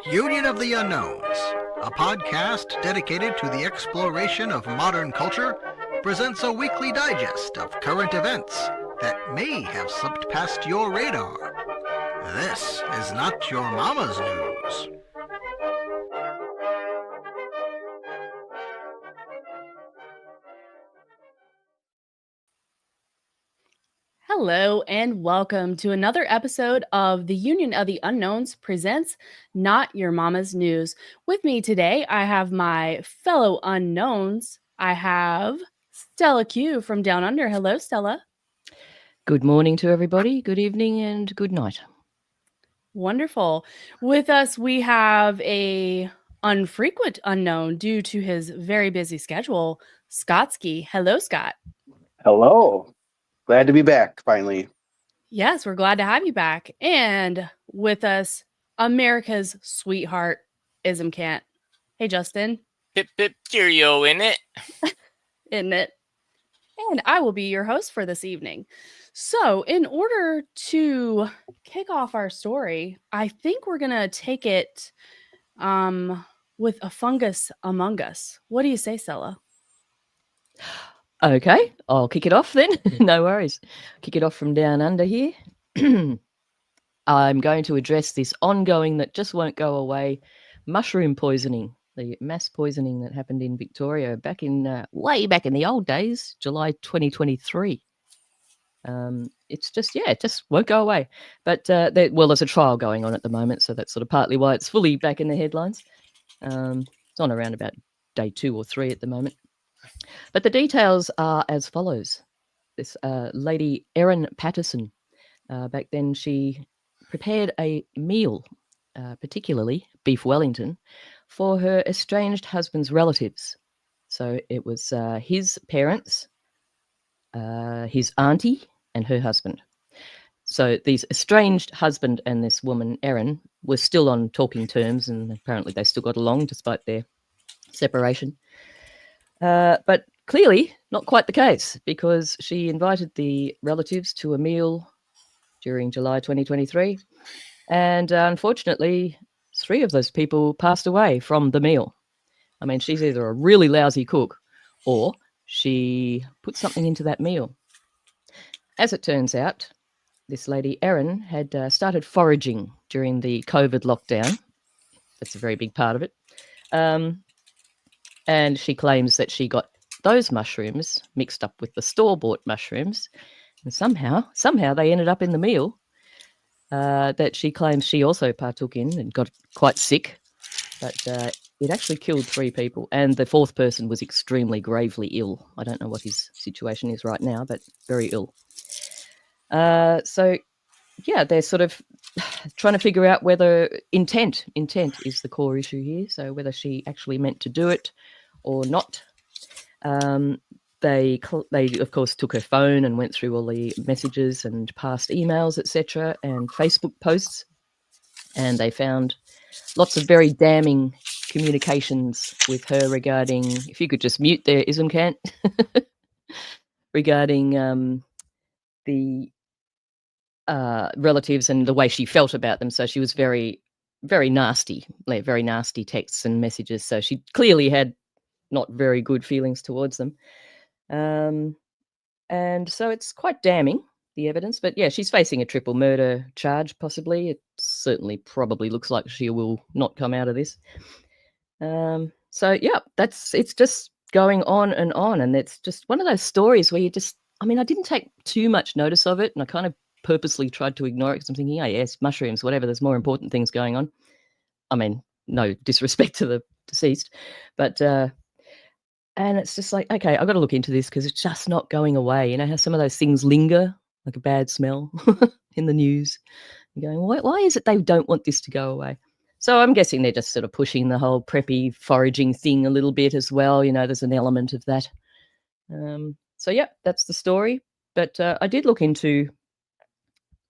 Union of the Unknowns, a podcast dedicated to the exploration of modern culture, presents a weekly digest of current events that may have slipped past your radar. This is not your mama's news. Hello and welcome to another episode of the Union of the Unknowns presents Not Your Mama's News. With me today, I have my fellow unknowns. I have Stella Q from Down Under. Hello, Stella. Good morning to everybody, good evening and good night. Wonderful. With us, we have a unfrequent unknown due to his very busy schedule, Scottski. Hello, Scott. Hello. Glad to be back, finally. Yes, we're glad to have you back. And with us, America's sweetheart, Ismcant. Hey, Justin. Pip pip cheerio, in it. Isn't it? And I will be your host for this evening. So, in order to kick off our story, I think we're going to take it with a fungus among us. What do you say, Stella? Okay, I'll kick it off then. No worries. Kick it off from down under here. I'm going to address this ongoing that just won't go away mushroom poisoning, the mass poisoning that happened in Victoria back in way back in the old days, July 2023. It's just, it just won't go away. But there's a trial going on at the moment, so that's sort of partly why it's fully back in the headlines. It's on around about day 2 or 3 at the moment. But the details are as follows. This lady, Erin Patterson, back then she prepared a meal, particularly beef Wellington, for her estranged husband's relatives. So it was his parents, his auntie, and her husband. So these estranged husband and this woman, Erin, were still on talking terms, and apparently they still got along despite their separation. But clearly not quite the case, because she invited the relatives to a meal during July 2023. And unfortunately, 3 of those people passed away from the meal. I mean, she's either a really lousy cook or she put something into that meal. As it turns out, this lady, Erin, had started foraging during the COVID lockdown. That's a very big part of it. And she claims that she got those mushrooms mixed up with the store-bought mushrooms. And somehow they ended up in the meal that she claims she also partook in and got quite sick. But it actually killed 3 people. And the 4th person was extremely gravely ill. I don't know what his situation is right now, but very ill. So, yeah, they're sort of trying to figure out whether intent is the core issue here. So whether she actually meant to do it or not. They of course took her phone and went through all the messages and past emails, etc., and Facebook posts, and they found lots of very damning communications with her regarding, if you could just mute there, Ismcant, regarding the relatives and the way she felt about them. So she was very, very nasty, very nasty texts and messages. So she clearly had not very good feelings towards them. And so it's quite damning, the evidence. But yeah, she's facing a triple murder charge, possibly. It certainly probably looks like she will not come out of this. So yeah, it's just going on. And it's just one of those stories where I didn't take too much notice of it, and I kind of purposely tried to ignore it because I'm thinking, yes, mushrooms, whatever, there's more important things going on. I mean, no disrespect to the deceased, but and it's just like, okay, I've got to look into this because it's just not going away. You know how some of those things linger, like a bad smell in the news. You're going, why is it they don't want this to go away? So I'm guessing they're just sort of pushing the whole preppy foraging thing a little bit as well. You know, there's an element of that. So, yeah, that's the story. But I did look into,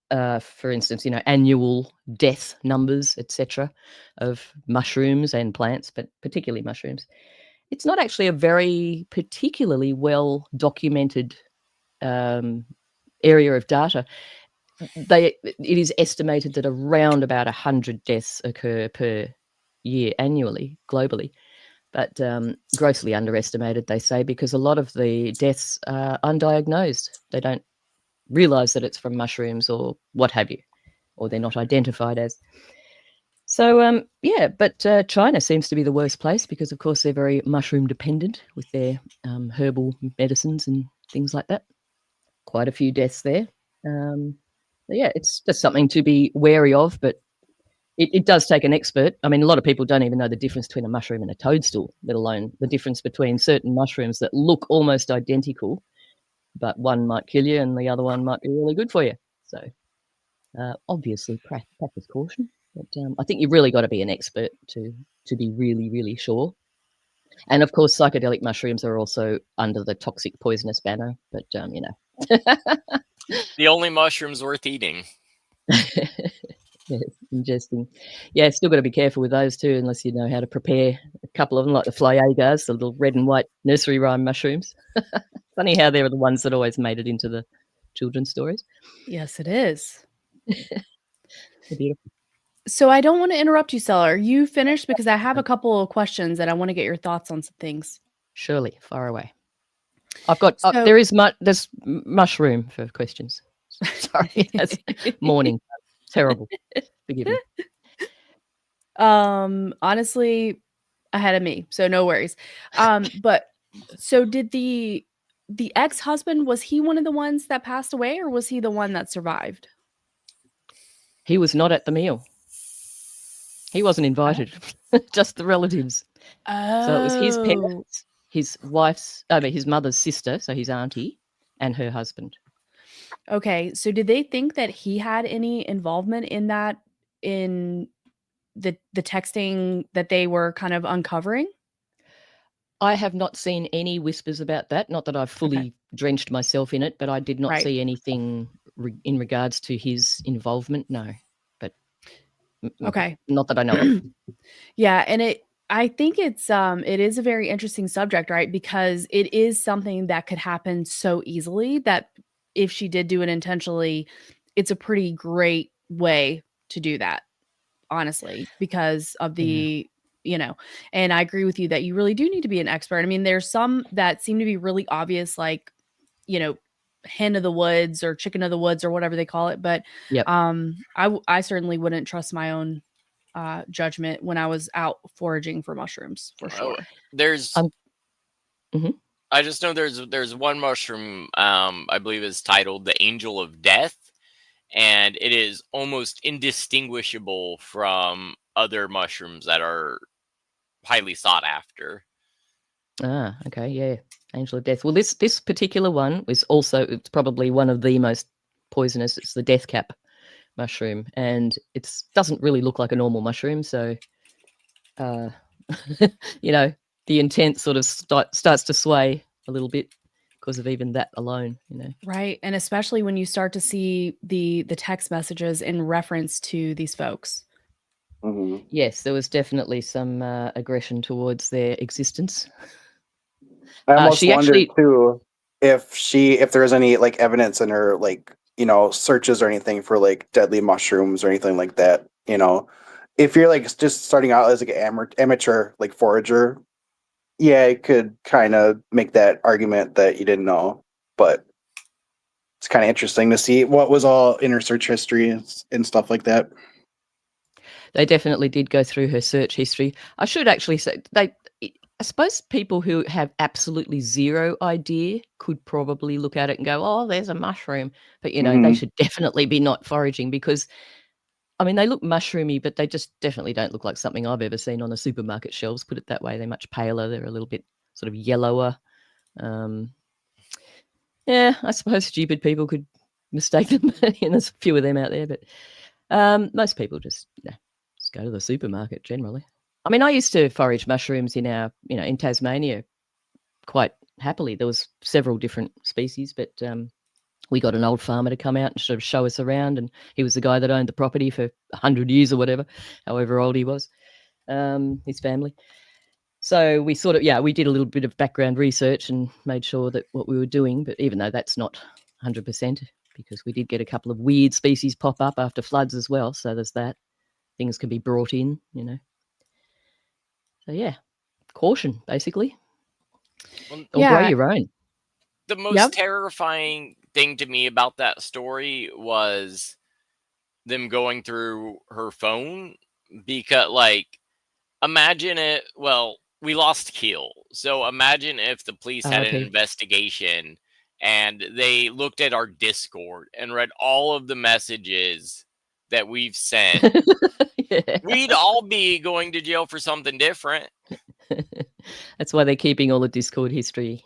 for instance, annual death numbers, etc., of mushrooms and plants, but particularly mushrooms. It's not actually a very particularly well documented area of data. it is estimated that around about 100 deaths occur per year annually, globally. But grossly underestimated, they say, because a lot of the deaths are undiagnosed. They don't realise that it's from mushrooms or what have you, or they're not identified as. So, but China seems to be the worst place because, of course, they're very mushroom dependent with their herbal medicines and things like that. Quite a few deaths there. It's just something to be wary of, but it does take an expert. I mean, a lot of people don't even know the difference between a mushroom and a toadstool, let alone the difference between certain mushrooms that look almost identical, but one might kill you and the other one might be really good for you. So obviously practice caution. But I think you've really got to be an expert to be really, really sure. And of course, psychedelic mushrooms are also under the toxic poisonous banner, but The only mushrooms worth eating. Yes, ingesting. Yeah, still got to be careful with those too, unless you know how to prepare a couple of them, like the flyagars, the little red and white nursery rhyme mushrooms. Funny how they're the ones that always made it into the children's stories. Yes, it is. They're beautiful. So I don't want to interrupt you, Stella. Are you finished? Because I have a couple of questions and I want to get your thoughts on some things. Surely, far away. I've got So- there's mushroom for questions. Sorry, that's morning. Terrible. Forgive me. Honestly, ahead of me, so no worries. But so did the ex-husband, was he one of the ones that passed away, or was he the one that survived? He was not at the meal. He wasn't invited. Just the relatives. Oh, So it was his parents, his mother's sister, so his auntie, and her husband. Okay, so did they think that he had any involvement in that, in the texting that they were kind of uncovering? I have not seen any whispers about that. Not that I've fully drenched myself in it, but I did not Right. see anything in regards to his involvement. No, but Okay. not that I know of. Yeah, and I think it is a very interesting subject, right? Because it is something that could happen so easily that if she did do it intentionally, it's a pretty great way to do that, honestly, because of the, and I agree with you that you really do need to be an expert. I mean, there's some that seem to be really obvious, like, hen of the woods or chicken of the woods or whatever they call it. But Yep. I certainly wouldn't trust my own judgment when I was out foraging for mushrooms, for sure. There's Mhm. I just know there's one mushroom I believe is titled the Angel of Death, and it is almost indistinguishable from other mushrooms that are highly sought after. Ah, okay, yeah. Angel of Death. Well, this particular one was it's probably one of the most poisonous. It's the death cap mushroom, and it doesn't really look like a normal mushroom. So, the intent sort of starts to sway a little bit because of even that alone. Right, and especially when you start to see the text messages in reference to these folks. Mm-hmm. Yes, there was definitely some aggression towards their existence. I almost she wondered actually- too if there was any like evidence in her searches or anything for like deadly mushrooms or anything like that. If you're like just starting out as like an amateur like forager, yeah, it could kind of make that argument that you didn't know, but it's kind of interesting to see what was all in her search history and stuff like that. They definitely did go through her search history. I should actually say I suppose people who have absolutely zero idea could probably look at it and go, "Oh, there's a mushroom," but they should definitely be not foraging because, I mean, they look mushroomy, but they just definitely don't look like something I've ever seen on the supermarket shelves. Put it that way, they're much paler. They're a little bit sort of yellower. Yeah, I suppose stupid people could mistake them. There's a few of them out there, but most people just go to the supermarket generally. I mean, I used to forage mushrooms in in Tasmania quite happily. There was several different species, but we got an old farmer to come out and sort of show us around, and he was the guy that owned the property for 100 years or whatever, however old he was, his family. So we we did a little bit of background research and made sure that what we were doing, but even though that's not 100%, because we did get a couple of weird species pop up after floods as well. So there's that. Things can be brought in, you know. So yeah, caution basically. Well, Or grow your own. the most terrifying thing to me about that story was them going through her phone, because like, imagine it. Well, we lost Keel, so imagine if the police had an RIP. investigation and they looked at our Discord and read all of the messages that we've sent. Yeah. We'd all be going to jail for something different. That's why they're keeping all the Discord history.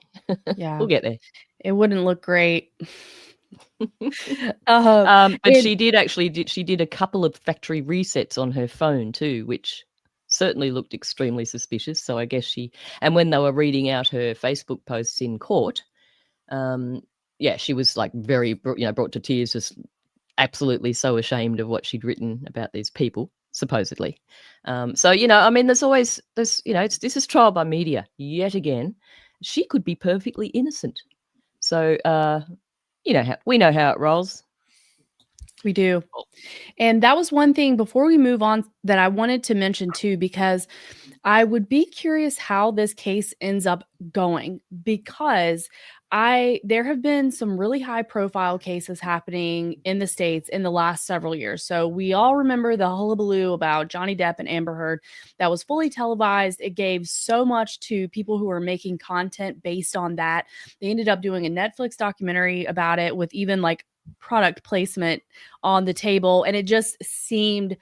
Yeah. We'll get there. It wouldn't look great. But she did a couple of factory resets on her phone too, which certainly looked extremely suspicious. So I guess and when they were reading out her Facebook posts in court, she was like very, brought to tears, just absolutely so ashamed of what she'd written about these people, supposedly. So, I mean, this is trial by media yet again. She could be perfectly innocent. So, we know how it rolls. We do. And that was one thing before we move on that I wanted to mention too, because I would be curious how this case ends up going, because there have been some really high profile cases happening in the States in the last several years. So we all remember the hullabaloo about Johnny Depp and Amber Heard that was fully televised. It gave so much to people who were making content based on that. They ended up doing a Netflix documentary about it with even like product placement on the table, and it just seemed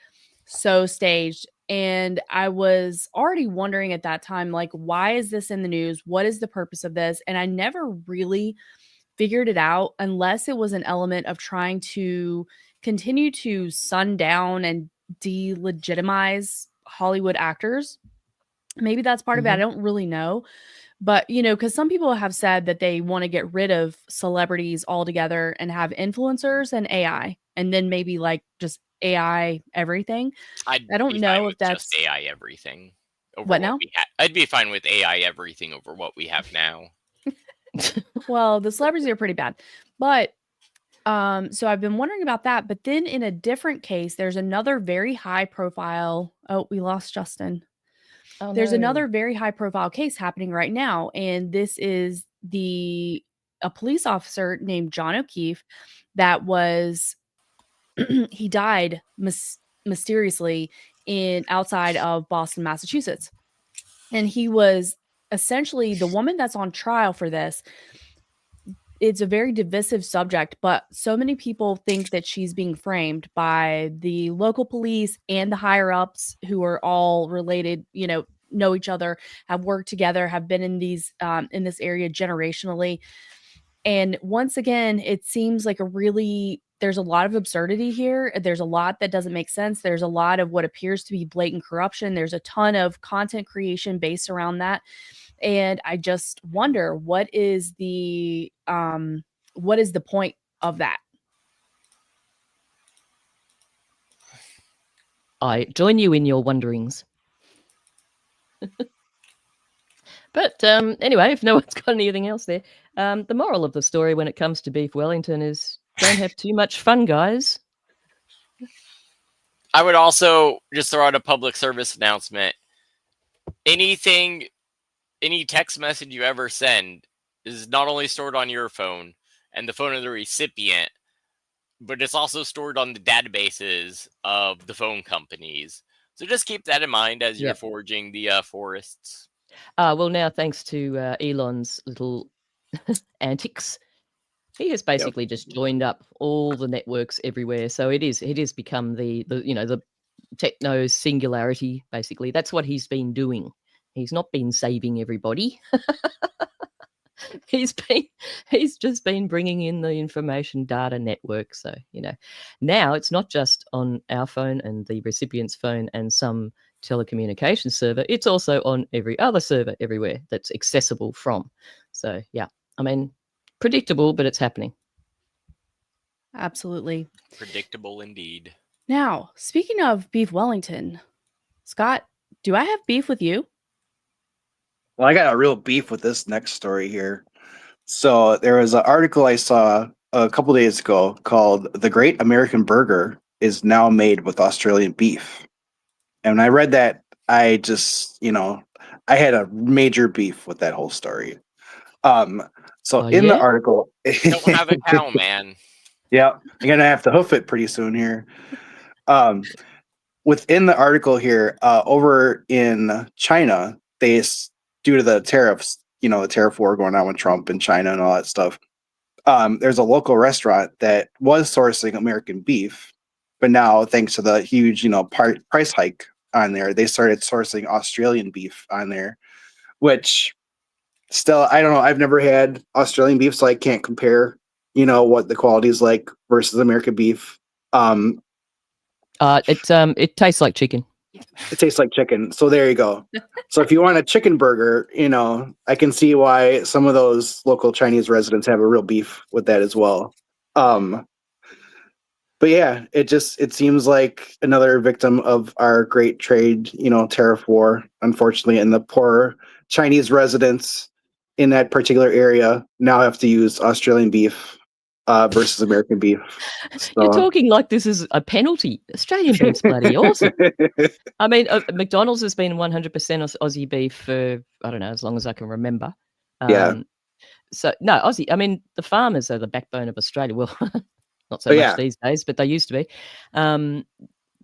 so staged. And I was already wondering at that time, like, why is this in the news? What is the purpose of this? And I never really figured it out unless it was an element of trying to continue to sundown and delegitimize Hollywood actors. Maybe that's part of it. I don't really know. But, because some people have said that they want to get rid of celebrities altogether and have influencers and AI, and then maybe like just AI everything. I don't know if that's just AI everything. Over what now? I'd be fine with AI everything over what we have now. Well, the celebrities are pretty bad, but so I've been wondering about that. But then in a different case, there's another very high profile. Oh, we lost Justin. Oh, there's no. another very high profile case happening right now. And this is a police officer named John O'Keefe that was, he died mysteriously outside of Boston, Massachusetts. And he was essentially the woman that's on trial for this. It's a very divisive subject, but so many people think that she's being framed by the local police and the higher ups who are all related, know each other, have worked together, have been in these in this area generationally. And once again, it seems like there's a lot of absurdity here. There's a lot that doesn't make sense. There's a lot of what appears to be blatant corruption. There's a ton of content creation based around that. And I just wonder, what is the point of that? I join you in your wonderings. But anyway, if no one's got anything else there, the moral of the story when it comes to beef Wellington is don't have too much fun, guys. I would also just throw out a public service announcement. Any text message you ever send is not only stored on your phone and the phone of the recipient, but it's also stored on the databases of the phone companies. So just keep that in mind as you're foraging the forests. Well, now thanks to Elon's little antics, he has basically just joined up all the networks everywhere. So it is become the techno singularity. Basically, that's what he's been doing. He's not been saving everybody. He's just been bringing in the information data network. So, now it's not just on our phone and the recipient's phone and some telecommunications server. It's also on every other server everywhere that's accessible from. So, yeah, I mean, predictable, but it's happening. Absolutely. Predictable indeed. Now, speaking of beef Wellington, Scott, do I have beef with you? Well, I got a real beef with this next story here. So there was an article I saw a couple days ago called "The Great American Burger is now made with Australian beef." And when I read that, I just, I had a major beef with that whole story. So Oh, in the yeah? article, Don't have a cow, man. yeah, I'm gonna have to hoof it pretty soon here. Um, Within the article here, over in China, due to the tariffs, the tariff war going on with Trump and China and all that stuff. There's a local restaurant that was sourcing American beef, but now thanks to the huge, price hike on there, they started sourcing Australian beef on there, which still, I don't know. I've never had Australian beef, so I can't compare, what the quality is like versus American beef. Um, It tastes like chicken. It tastes like chicken. So there you go. So if you want a chicken burger, I can see why some of those local Chinese residents have a real beef with that as well. But yeah, it seems like another victim of our great trade, tariff war, unfortunately, and the poor Chinese residents in that particular area now have to use Australian beef versus American beef. You're So. talking like this is a penalty. Australian beef's bloody awesome. I mean, McDonald's has been 100% Aussie beef for, I don't know, as long as I can remember. Yeah. So, no, Aussie, I mean, the farmers are the backbone of Australia. Well, not so much these days, but they used to be.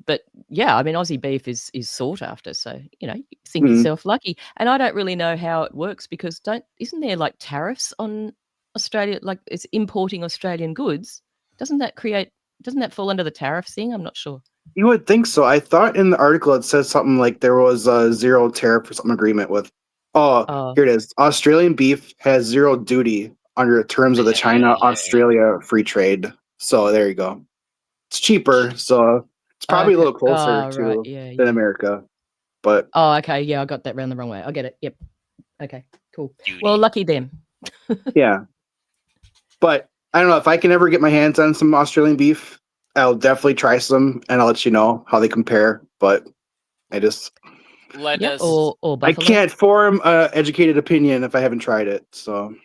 But yeah, I mean, Aussie beef is sought after. So, you think yourself lucky. And I don't really know how it works because isn't there like tariffs on Australia? Like it's importing Australian goods. Doesn't that fall under the tariff thing? I'm not sure. You would think so. I thought in the article it says something like there was a zero tariff or some agreement with. Oh, here it is. Australian beef has zero duty under the terms of the China-Australia free trade. So there you go. It's cheaper, so it's probably a little closer than America. But okay, yeah, I got that round the wrong way. I get it. Yep. Okay, cool. Well, lucky them. Yeah. But I don't know if I can ever get my hands on some Australian beef. I'll definitely try some, and I'll let you know how they compare. But I just or I can't form an educated opinion if I haven't tried it. So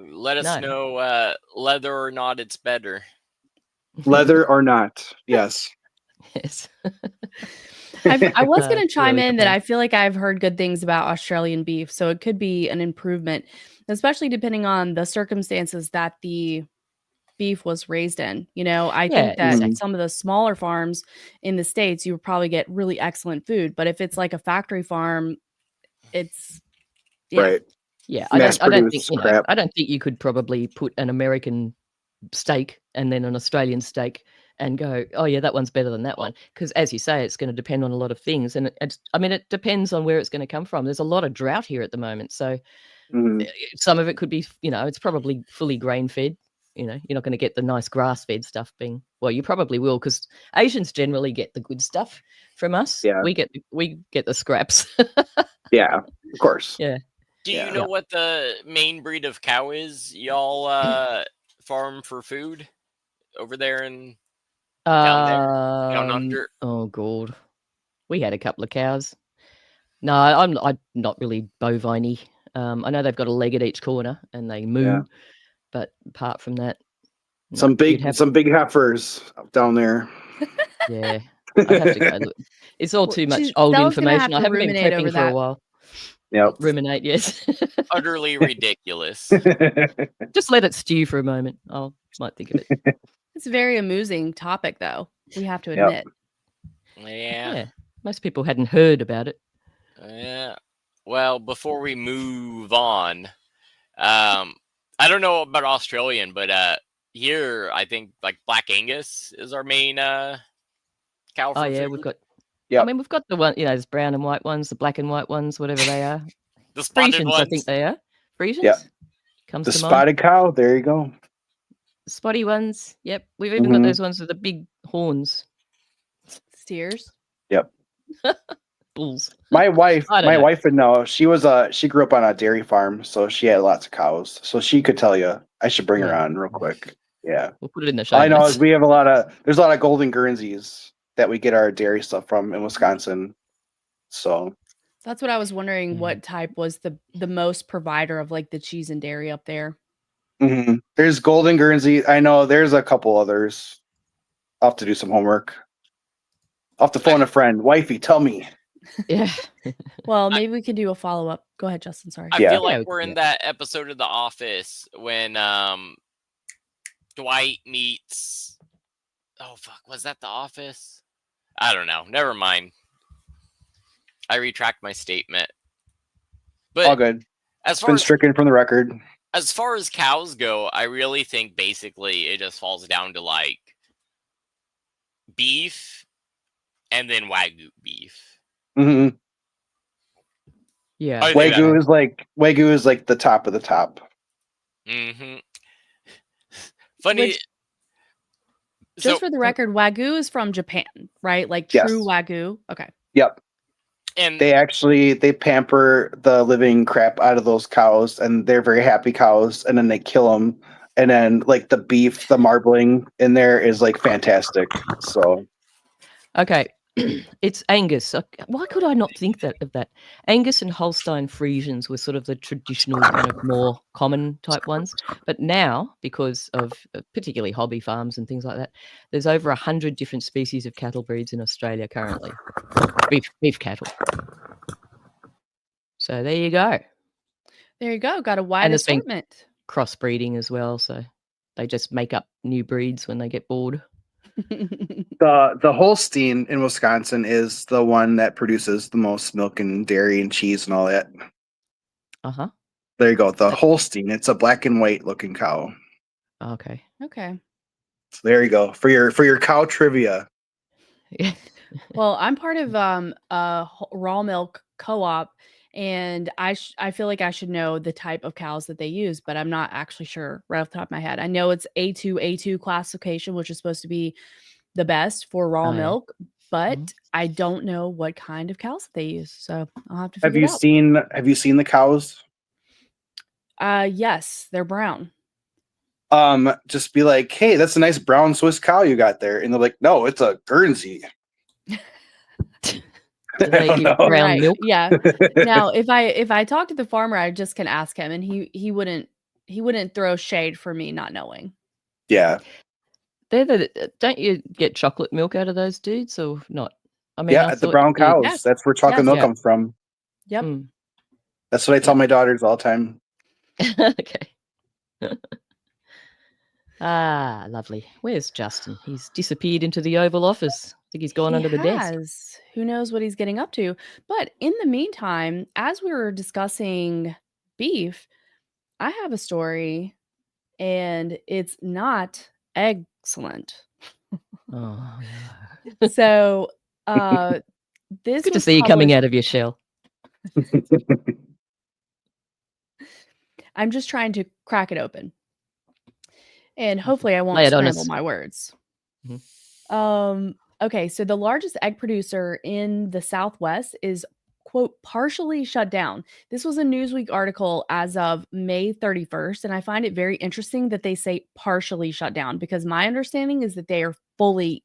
let us know whether or not it's better. Leather or not, yes. Yes. I was going to chime in that I feel like I've heard good things about Australian beef, so it could be an improvement, especially depending on the circumstances that the beef was raised in. I think that some of the smaller farms in the States, you would probably get really excellent food, but if it's like a factory farm, it's right. Yeah, I don't think you could probably put an American steak and then an Australian steak and go, oh yeah, that one's better than that one, because as you say, it's going to depend on a lot of things, and it depends on where it's going to come from. There's a lot of drought here at the moment, so some of it could be, it's probably fully grain fed. You're not going to get the nice grass fed stuff being. Well, you probably will, because Asians generally get the good stuff from us. Yeah, we get the scraps. Yeah, of course. Yeah. Do you know what the main breed of cow is? Y'all farm for food over there in down under? Oh god, we had a couple of cows. No, I'm not really bovine-y. I know they've got a leg at each corner and they moo, but apart from that, some big heifers down there. Yeah, I'd have to go look. It's all too much old information. I haven't been prepping for a while. Yep. Ruminate, yes. Utterly ridiculous. Just let it stew for a moment. I might think of it. It's a very amusing topic, though. We have to admit. Yeah. Most people hadn't heard about it. Yeah. Well, before we move on, I don't know about Australian, but here I think like Black Angus is our main cow. Oh yeah, we've got. Yeah, I mean we've got the one. There's brown and white ones, the black and white ones, whatever they are. The spotted ones. I think they are. Friesians? Yeah. Comes the to spotted mind. Cow. There you go. Spotty ones. Yep. We've even got those ones with the big horns. Steers. Yep. Bulls. My wife would know. She grew up on a dairy farm, so she had lots of cows. So she could tell you. I should bring her on real quick. Yeah. We'll put it in the show. All I know is we have there's a lot of golden Guernseys that we get our dairy stuff from in Wisconsin. So that's what I was wondering. What type was the most provider of like the cheese and dairy up there? There's Golden Guernsey. I know there's a couple others. I'll have to do some homework. I'll have to phone a friend. Wifey, tell me. Yeah. Well, maybe we can do a follow-up. Go ahead, Justin. Sorry. I Yeah. feel Yeah, like we we're can in do that episode of The Office when Dwight meets. Oh fuck, was that The Office? I don't know. Never mind. I retract my statement. But All good. as It's far been as stricken from the record. as far as cows go, I really think basically it just falls down to like beef and then Wagyu beef. hmm Yeah. I think Wagyu is like the top of the top. Mm-hmm. Funny. Which, just for the record, Wagyu is from Japan, right? Like true Yes. Wagyu. Okay. Yep. and They pamper the living crap out of those cows, and they're very happy cows, and then they kill them, and then like the beef, the marbling in there is like fantastic. So Okay. It's Angus. Why could I not think of that? Angus and Holstein Friesians were sort of the traditional kind of more common type ones. But now, because of particularly hobby farms and things like that, there's over 100 different species of cattle breeds in Australia currently. Beef cattle. So there you go. There you go. Got a wide And there's been assortment. crossbreeding as well. So they just make up new breeds when they get bored. the Holstein in Wisconsin is the one that produces the most milk and dairy and cheese and all that. Uh-huh. There you go. The Holstein. It's a black and white looking cow. Okay. Okay. So there you go for your cow trivia. Yeah. Well, I'm part of a raw milk co-op, and I feel like I should know the type of cows that they use, but I'm not actually sure right off the top of my head. I know it's A2 classification, which is supposed to be the best for raw Oh, yeah. milk, but Mhm. I don't know what kind of cows that they use, so I'll have to Have figure you it out. seen the cows? Yes, they're brown. Just be like, hey, that's a nice brown Swiss cow you got there, and they're like, no, it's a Guernsey. Do they don't give know. brown Right. milk? Yeah. Now, if I talk to the farmer, I just can ask him, and he wouldn't throw shade for me not knowing. Yeah, Don't you get chocolate milk out of those dudes or not? I mean, yeah, I at the thought brown cows. Yes. That's where chocolate Yes. milk Yeah. comes from. Yep. Mm. That's what I tell Yeah. my daughters all the time. Okay. Lovely. Where's Justin? He's disappeared into the Oval Office. I think he's gone He under the desk. has. Who knows what he's getting up to? But in the meantime, as we were discussing beef, I have a story, and it's not excellent. Oh, no. So, this Good to was see you coming published- out of your shell. I'm just trying to crack it open, and hopefully I won't Lay it on scramble us. my words. Mhm. Okay, so the largest egg producer in the Southwest is, quote, partially shut down. This was a Newsweek article as of May 31st, and I find it very interesting that they say partially shut down, because my understanding is that they are fully,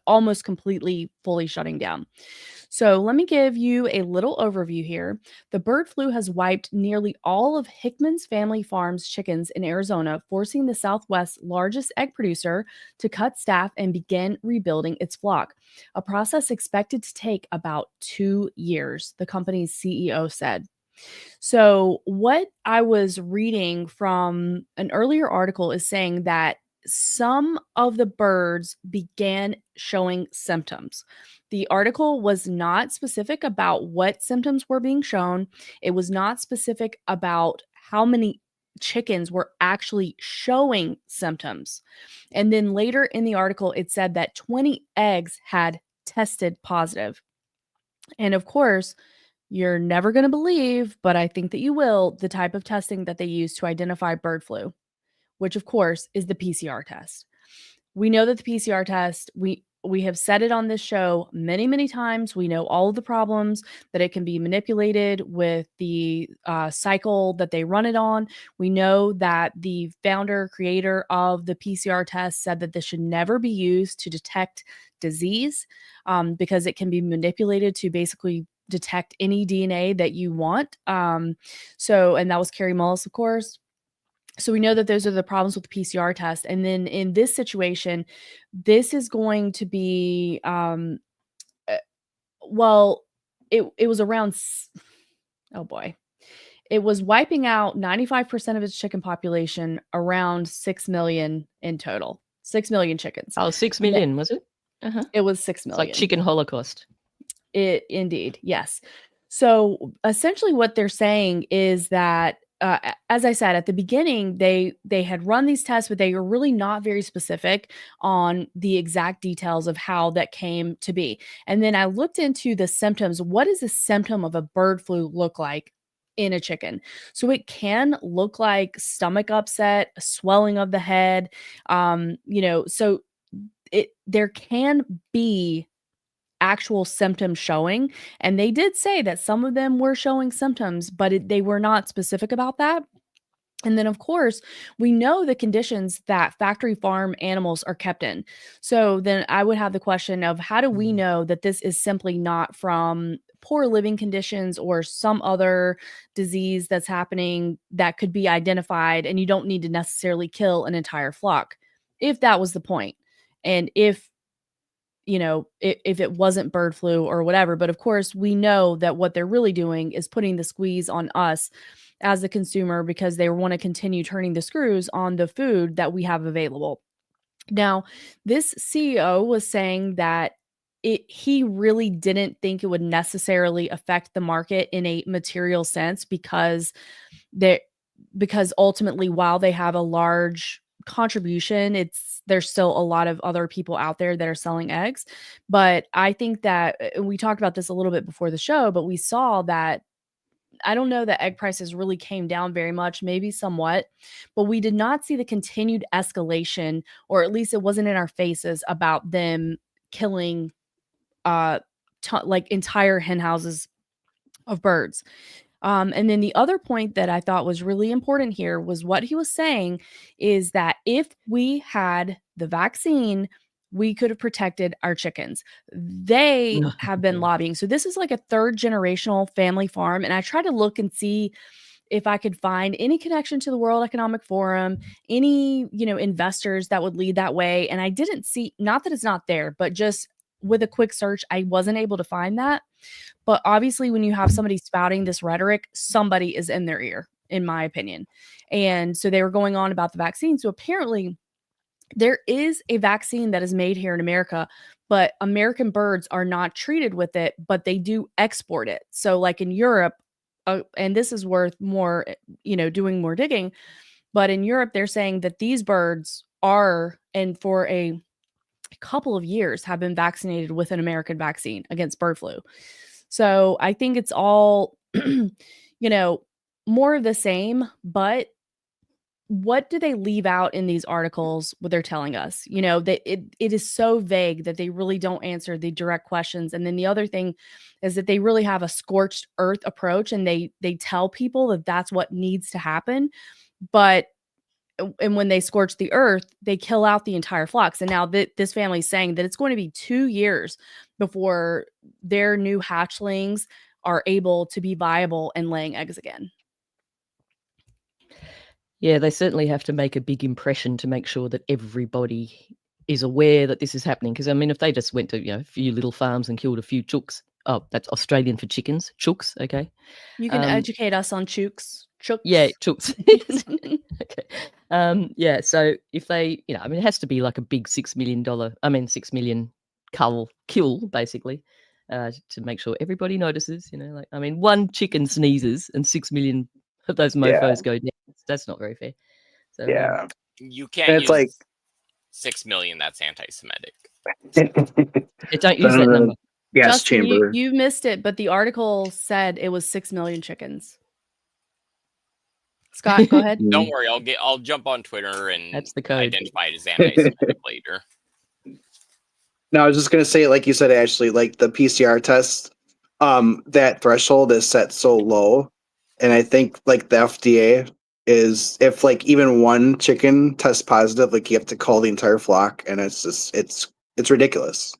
almost completely fully shutting down. So let me give you a little overview here. The bird flu has wiped nearly all of Hickman's Family Farms chickens in Arizona, forcing the Southwest's largest egg producer to cut staff and begin rebuilding its flock, a process expected to take about 2 years, the company's CEO said. So, what I was reading from an earlier article is saying that some of the birds began showing symptoms. The article was not specific about what symptoms were being shown. It was not specific about how many chickens were actually showing symptoms. And then later in the article, it said that 20 eggs had tested positive. And of course, you're never going to believe, but I think that you will, the type of testing that they use to identify bird flu, which of course is the PCR test. We know that the PCR test, we have said it on this show many, many times. We know all of the problems, that it can be manipulated with the cycle that they run it on. We know that the founder, creator of the PCR test said that this should never be used to detect disease, because it can be manipulated to basically detect any DNA that you want. And that was Carrie Mullis, of course. So we know that those are the problems with the PCR test. And then in this situation, this is going to be, well, it was around, oh boy, it was wiping out 95% of its chicken population, around 6 million in total. 6 million chickens. Oh, 6 million, was it? Uh-huh. It was 6 It's million. like chicken holocaust. It indeed, yes. So essentially, what they're saying is that, as I said at the beginning, they had run these tests, but they were really not very specific on the exact details of how that came to be. And then I looked into the symptoms. What does a symptom of a bird flu look like in a chicken? So it can look like stomach upset, swelling of the head. So there can be actual symptoms showing, and they did say that some of them were showing symptoms, but they were not specific about that. And then, of course, we know the conditions that factory farm animals are kept in. So then I would have the question of, how do we know that this is simply not from poor living conditions or some other disease that's happening that could be identified, and you don't need to necessarily kill an entire flock if that was the point, and if it wasn't bird flu or whatever. But of course, we know that what they're really doing is putting the squeeze on us as the consumer, because they want to continue turning the screws on the food that we have available. Now, this CEO was saying that he really didn't think it would necessarily affect the market in a material sense, because ultimately, while they have a large contribution, there's still a lot of other people out there that are selling eggs. But I think that we talked about this a little bit before the show, but we saw that, I don't know that egg prices really came down very much, maybe somewhat, but we did not see the continued escalation, or at least it wasn't in our faces, about them killing like entire hen houses of birds. And then the other point that I thought was really important here was what he was saying is that if we had the vaccine, we could have protected our chickens. They have been lobbying. So this is like a third generational family farm. And I tried to look and see if I could find any connection to the World Economic Forum, any, investors that would lead that way. And I didn't see, not that it's not there, but just with a quick search, I wasn't able to find that. But obviously, when you have somebody spouting this rhetoric, somebody is in their ear, in my opinion. And so they were going on about the vaccine. So apparently, there is a vaccine that is made here in America, but American birds are not treated with it, but they do export it. So like in Europe, and this is worth more, doing more digging, but in Europe, they're saying that these birds are, and for a couple of years, have been vaccinated with an American vaccine against bird flu. So I think it's all, more of the same, but what do they leave out in these articles, what they're telling us? That it is so vague that they really don't answer the direct questions. And then the other thing is that they really have a scorched earth approach, and they tell people that that's what needs to happen. And when they scorch the earth, they kill out the entire flocks. And now this family is saying that it's going to be 2 years before their new hatchlings are able to be viable and laying eggs again. Yeah, they certainly have to make a big impression to make sure that everybody is aware that this is happening. Because, I mean, if they just went to, a few little farms and killed a few chooks, that's Australian for chickens, chooks, okay. You can educate us on chooks. Chooks. Yeah, chooks. Okay. Yeah, so if they, it has to be like a big $6 million kill, basically, to make sure everybody notices, one chicken sneezes and 6 million of those mofos go down. That's not very fair. So, Yeah. You can't use 6 million. That's anti-Semitic. Don't use that number. Gas Justin, chamber. you missed it, but the article said it was 6 million chickens. Scott, go ahead. Don't worry, I'll jump on Twitter and that's the code. Identify it as anti-Semitic later. No, I was just gonna say, like you said, Ashley, like the PCR test, that threshold is set so low, and I think like the FDA is, if like even one chicken tests positive, like you have to call the entire flock, and it's just it's ridiculous,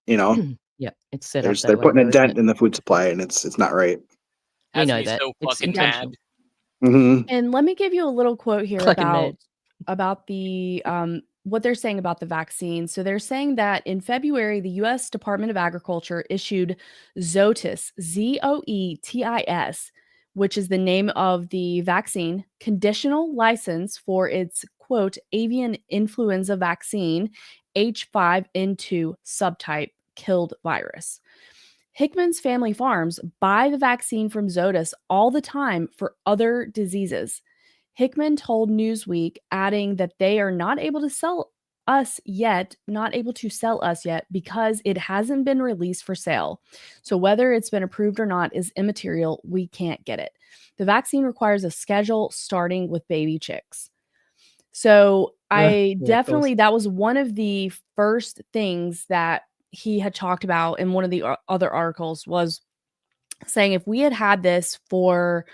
Yeah, it's set up. They're putting a dent in the food supply, and it's not right. We know that. So fucking intentional. mad. Hmm. And let me give you a little quote here Fucking mad. about the what they're saying about the vaccine. So they're saying that in February, the U.S. Department of Agriculture issued Zoetis, Zoetis, which is the name of the vaccine, conditional license for its quote avian influenza vaccine H5N2 subtype killed virus. Hickman's family farms buy the vaccine from Zoetis all the time for other diseases. Hickman told Newsweek, adding that they are not able to sell us yet because it hasn't been released for sale. So whether it's been approved or not is immaterial. We can't get it. The vaccine requires a schedule starting with baby chicks. So that was one of the first things that he had talked about in one of the other articles, was saying if we had this for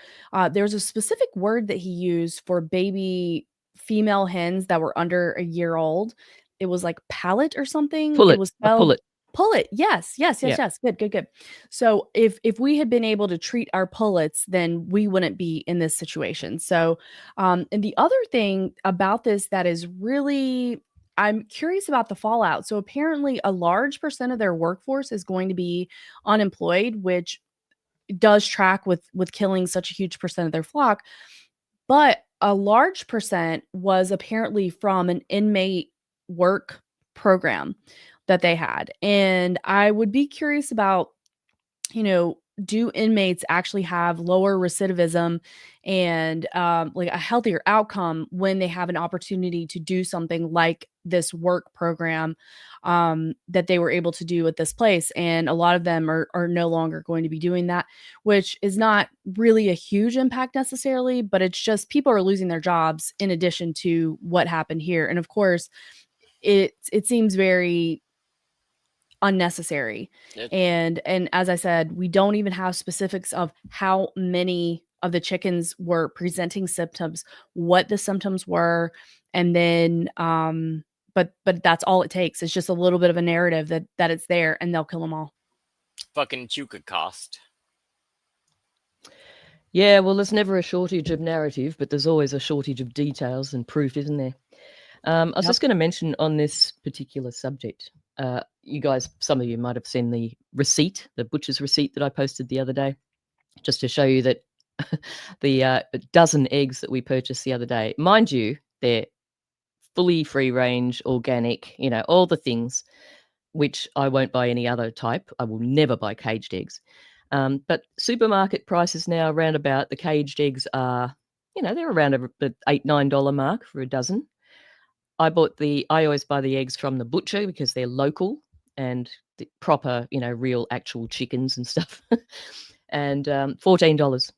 there's a specific word that he used for baby female hens that were under a year old. It was like pallet or something. Pull It it. was A pull it. Pullet. Yes. Yeah. Good. So if we had been able to treat our pullets, then we wouldn't be in this situation. So and the other thing about this that is really, I'm curious about the fallout. So apparently a large percent of their workforce is going to be unemployed, which does track with killing such a huge percent of their flock. But a large percent was apparently from an inmate work program that they had. And I would be curious about, do inmates actually have lower recidivism and like a healthier outcome when they have an opportunity to do something like this work program that they were able to do at this place? And a lot of them are no longer going to be doing that, which is not really a huge impact necessarily, but it's just people are losing their jobs in addition to what happened here. And of course, it seems very unnecessary. And as I said, we don't even have specifics of how many of the chickens were presenting symptoms, what the symptoms were, and then but that's all it takes. It's just a little bit of a narrative that it's there, and they'll kill them all. Fucking chuka cost. Yeah, well, there's never a shortage of narrative, but there's always a shortage of details and proof, isn't there? I was just going to mention on this particular subject, you guys, some of you might have seen the receipt, the butcher's receipt that I posted the other day, just to show you that the dozen eggs that we purchased the other day, mind you, they're fully free range, organic, all the things, which I won't buy any other type. I will never buy caged eggs. But supermarket prices now around about the caged eggs are, they're around the $8-9 mark for a dozen. I always buy the eggs from the butcher because they're local and the proper, real actual chickens and stuff. And $14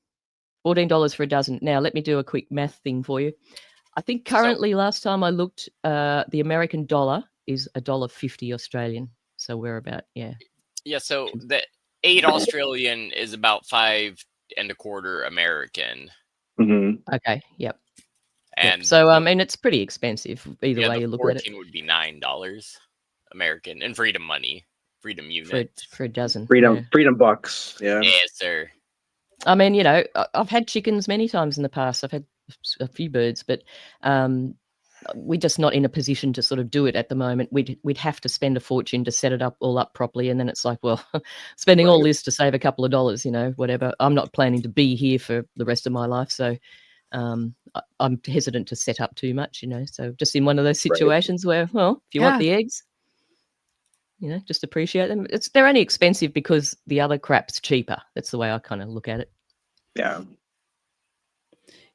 for a dozen. Now, let me do a quick math thing for you. I think currently, last time I looked, the American dollar is $1.50 Australian. So we're about, yeah. So the 8 Australian is about 5.25 American. Mm-hmm. Okay, yep. And so, I mean, it's pretty expensive either way you look at it. 14 would be $9 American in freedom money, freedom units. For a dozen. Freedom bucks. Yeah. Yes, sir. I mean, I've had chickens many times in the past. I've had a few birds, but we're just not in a position to sort of do it at the moment. We'd have to spend a fortune to set it all up properly. And then it's like, well, spending all this to save a couple of dollars, whatever. I'm not planning to be here for the rest of my life. So I'm hesitant to set up too much, so just in one of those situations where, well, if you want the eggs, just appreciate them. They're only expensive because the other crap's cheaper. That's the way I kind of look at it.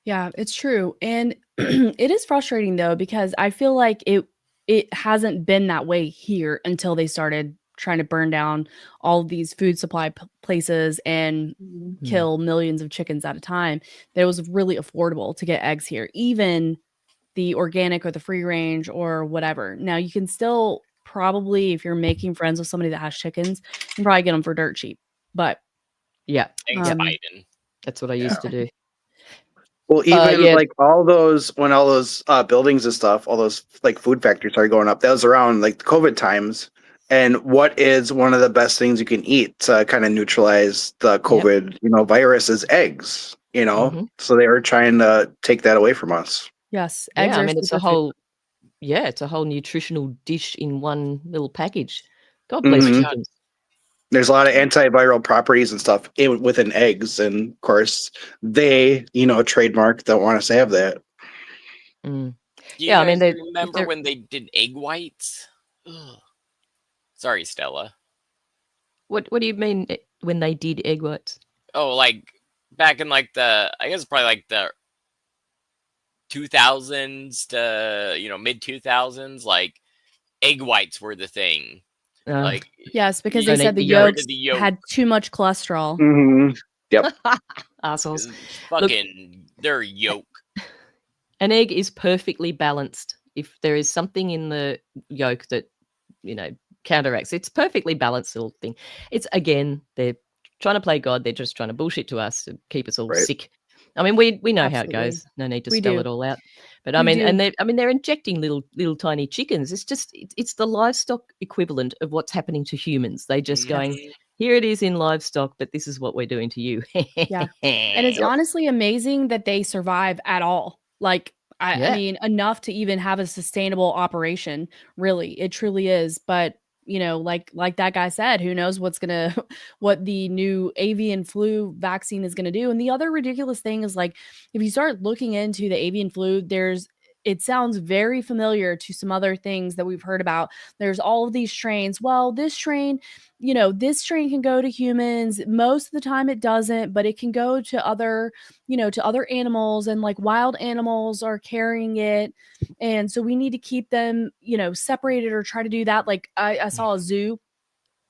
Yeah, it's true. And it is frustrating though, because I feel like it hasn't been that way here until they started trying to burn down all of these food supply places and kill millions of chickens at a time. That it was really affordable to get eggs here, even the organic or the free range or whatever. Now you can still probably, if you're making friends with somebody that has chickens, you can probably get them for dirt cheap. But yeah, Biden. That's what I used to do. Well, even like all those buildings and stuff, all those like food factories started going up. That was around like the COVID times. And what is one of the best things you can eat to kind of neutralize the COVID, virus is eggs. You know, Mhm. so they were trying to take that away from us. Yes, Yeah, eggs I are mean, it's a superfood. whole it's a whole nutritional dish in one little package. God Oh bless my Mhm. God. chickens. There's a lot of antiviral properties and stuff within eggs, and of course, they, trademark don't want us to have that. Mm. Do you Yeah, I mean, guys they if remember they're when they did egg whites? Ugh. Sorry, Stella. what do you mean when they did egg whites? Oh, like back in like I guess probably like the 2000s to mid 2000s, like egg whites were the thing. Uh, Like Yes, because you they don't said eat the the get rid yolk. yolks of the yolk. had too much cholesterol. Mm-hmm. Yep. Assholes. Look, Fucking they're yolk. an egg is perfectly balanced. If there is something in the yolk that, counteracts, it's perfectly balanced little thing. It's again, they're trying to play God. They're just trying to bullshit to us to keep us all Right. sick. I mean, we know how it Absolutely. goes. No need to We spell do. it all out. But I We mean, do. they're injecting little tiny chickens. It's just it's the livestock equivalent of what's happening to humans. They just going, Mhm. here it is in livestock, but this is what we're doing to you. Yeah. And it's Yep. honestly amazing that they survive at all. Like, I Yeah. mean, enough to even have a sustainable operation. Really, it truly is. But like that guy said, who knows what the new avian flu vaccine is gonna do. And the other ridiculous thing is, like, if you start looking into the avian flu, it sounds very familiar to some other things that we've heard about. There's all of these strains. Well, this strain can go to humans. Most of the time it doesn't, but it can go to other animals, and like wild animals are carrying it. And so we need to keep them, separated, or try to do that. Like I saw a zoo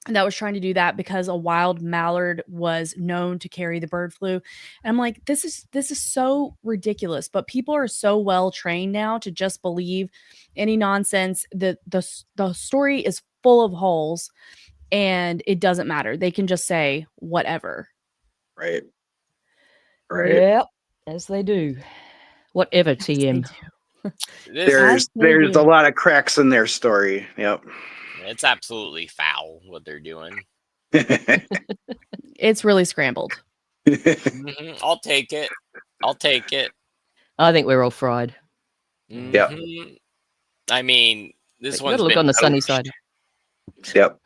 that was trying to do that because a wild mallard was known to carry the bird flu. And I'm like, this is so ridiculous. But people are so well trained now to just believe any nonsense. The story is full of holes, and it doesn't matter. They can just say whatever. Right. Right. Yep, as they do. Whatever, As they TM. do. This As they There's do. a lot of cracks in their story. Yep. it's absolutely foul what they're doing. It's really scrambled. I'll take it. I'll take it. I think we're all fried. Yeah. Mhm. I mean, this But you one's gotta look been on the sunny poached. side. Yep.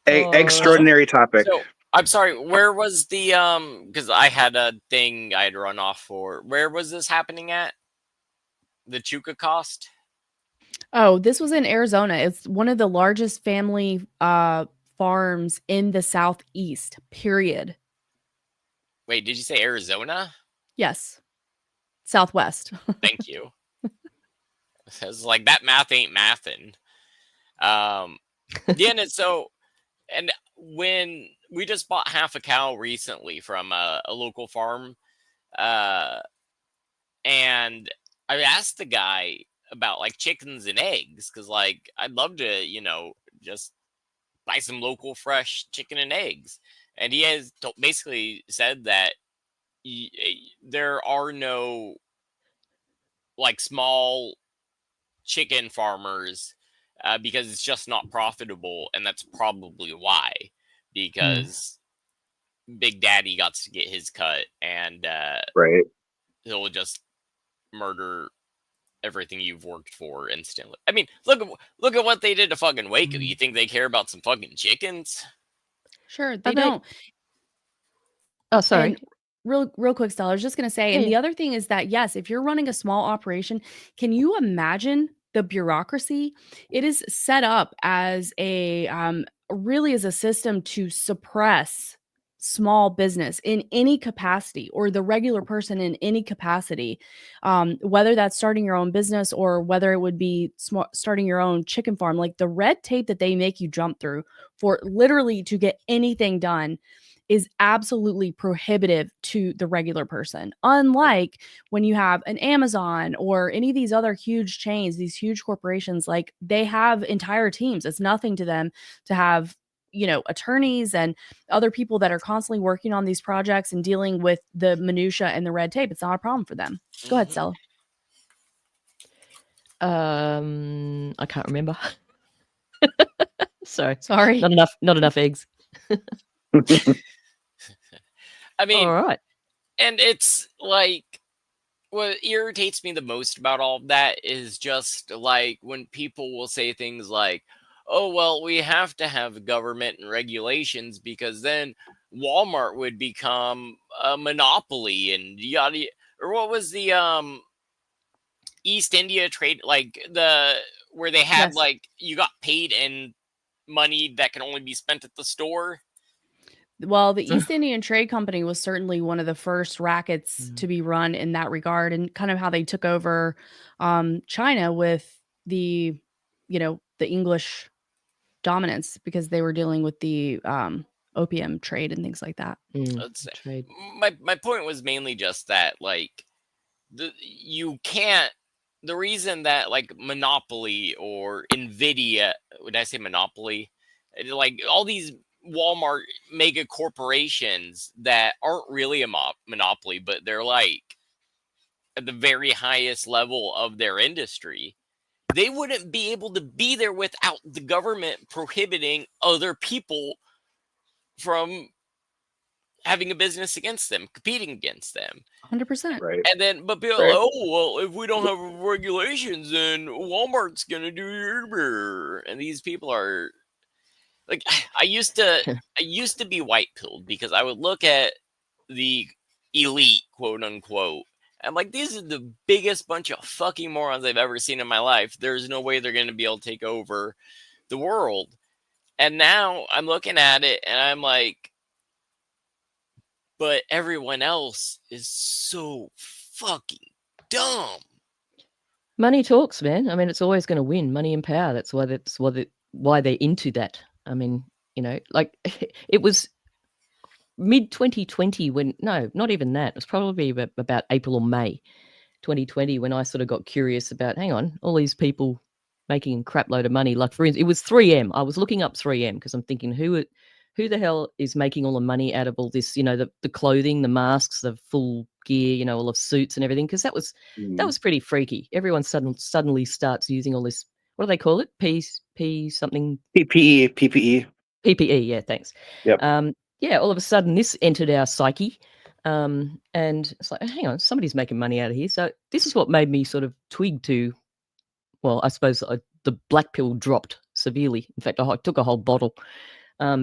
Yeah. Extraordinary topic. So I'm sorry. Where was the Because I had a thing I'd run off for. Where was this happening at? The Chuka cost. Oh, this was in Arizona. It's one of the largest family farms in the southeast, period. Wait, did you say Arizona? Yes. Southwest. Thank you. It's like that math ain't mathin'. Yeah, and when we just bought half a cow recently from a local farm, and I asked the guy about like chickens and eggs, because like I'd love to, just buy some local fresh chicken and eggs. And he has basically said that there are no like small chicken farmers, because it's just not profitable, and that's probably why, because Big Daddy got to get his cut, and Right. he'll just murder everything you've worked for instantly. I mean, look at what they did to fucking Waco. You think they care about some fucking chickens? Sure, Are they they- don't. Oh, sorry. And real quick, Stella, I was just going to say, and Yeah. the other thing is that, yes, if you're running a small operation, can you imagine the bureaucracy? It is set up as really as a system to suppress small business in any capacity, or the regular person in any capacity, whether that's starting your own business or whether it would be starting your own chicken farm. Like, the red tape that they make you jump through for literally to get anything done is absolutely prohibitive to the regular person. Unlike when you have an Amazon or any of these other huge chains, these huge corporations, like, they have entire teams. It's nothing to them to have, attorneys and other people that are constantly working on these projects and dealing with the minutia and the red tape. It's not a problem for them. Go ahead, Stella. I can't remember. Sorry. Sorry. Not enough eggs. I mean, All right. and it's like what irritates me the most about all of that is just like when people will say things like, "Oh, well, we have to have government and regulations because then Walmart would become a monopoly and yada." Or what was the East India trade, like where they had Yes. like you got paid in money that can only be spent at the store. Well, the East Indian Trade Company was certainly one of the first rackets to be run in that regard, and kind of how they took over China with the, the English dominance because they were dealing with the opium trade and things like that. Let's say. Trade. My point was mainly just that like you can't. The reason that like Monopoly or Nvidia, would I say Monopoly, like all these Walmart mega corporations that aren't really a monopoly, but they're like at the very highest level of their industry, they wouldn't be able to be there without the government prohibiting other people from having a business against them, competing against them. 100%. Right. And then, but people, Right. oh, well, if we don't have regulations, then Walmart's gonna do it. And these people are like, I used to be white pilled because I would look at the elite, quote unquote. I'm like, these are the biggest bunch of fucking morons I've ever seen in my life. There's no way they're gonna be able to take over the world. And now I'm looking at it and I'm like, but everyone else is so fucking dumb. Money talks, man. I mean, it's always going to win. Money and power. That's why they're into that. I mean, like it was mid 2020 when not even that. It was probably about April or May 2020 when I sort of got curious about. Hang on, all these people making a crap load of money. Like for instance, it was 3M. I was looking up 3M because I'm thinking who the hell is making all the money out of all this? The clothing, the masks, the full gear, all of suits and everything. Because that was pretty freaky. Everyone suddenly starts using all this. What do they call it? P something. PPE. PPE. Yeah, thanks. Yep. Yeah, all of a sudden this entered our psyche. And it's like, hang on, somebody's making money out of here. So this is what made me sort of twig to. Well, I suppose the black pill dropped severely. In fact, I took a whole bottle.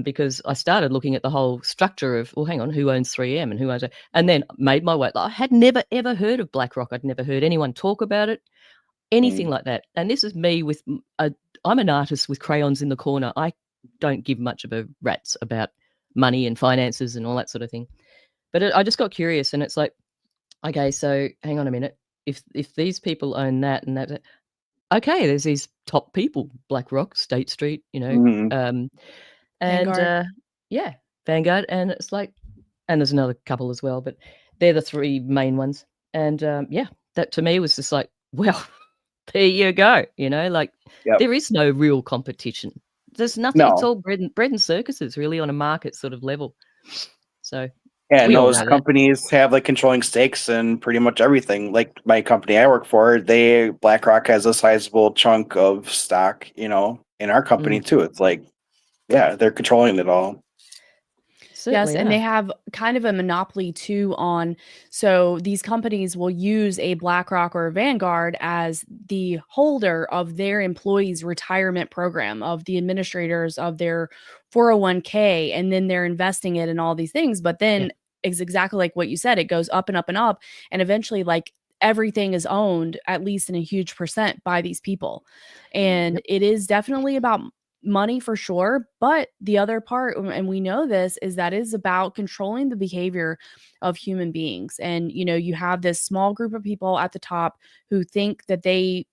Because I started looking at the whole structure of, well, hang on, who owns 3M and who owns it? And then made my way. I had never, ever heard of BlackRock. I'd never heard anyone talk about it, anything like that. And this is me I'm an artist with crayons in the corner. I don't give much of a rat's about money and finances and all that sort of thing. But I just got curious and it's like, okay, so hang on a minute. If these people own that and that, okay, there's these top people, BlackRock, State Street, Mhm. and Vanguard. Vanguard, and it's like, and there's another couple as well, but they're the three main ones. And that to me was just like, well, there you go. Like Yep. there is no real competition. There's nothing. It's No. all bread and circuses, really, on a market sort of level. So Yeah, and we all those know that. companies have like controlling stakes in pretty much everything. Like my company I work for, BlackRock has a sizable chunk of stock, in our company too. It's like, yeah, they're controlling it all. Certainly Yes, and they are. have kind of a monopoly too so these companies will use a BlackRock or a Vanguard as the holder of their employees' retirement program, of the administrators of their 401k, and then they're investing it in all these things. But then it's exactly like what you said, it goes up and up and up, and eventually like everything is owned at least in a huge percent by these people. And it is definitely about money for sure, but the other part, and we know this, is that is about controlling the behavior of human beings. And you have this small group of people at the top who think that I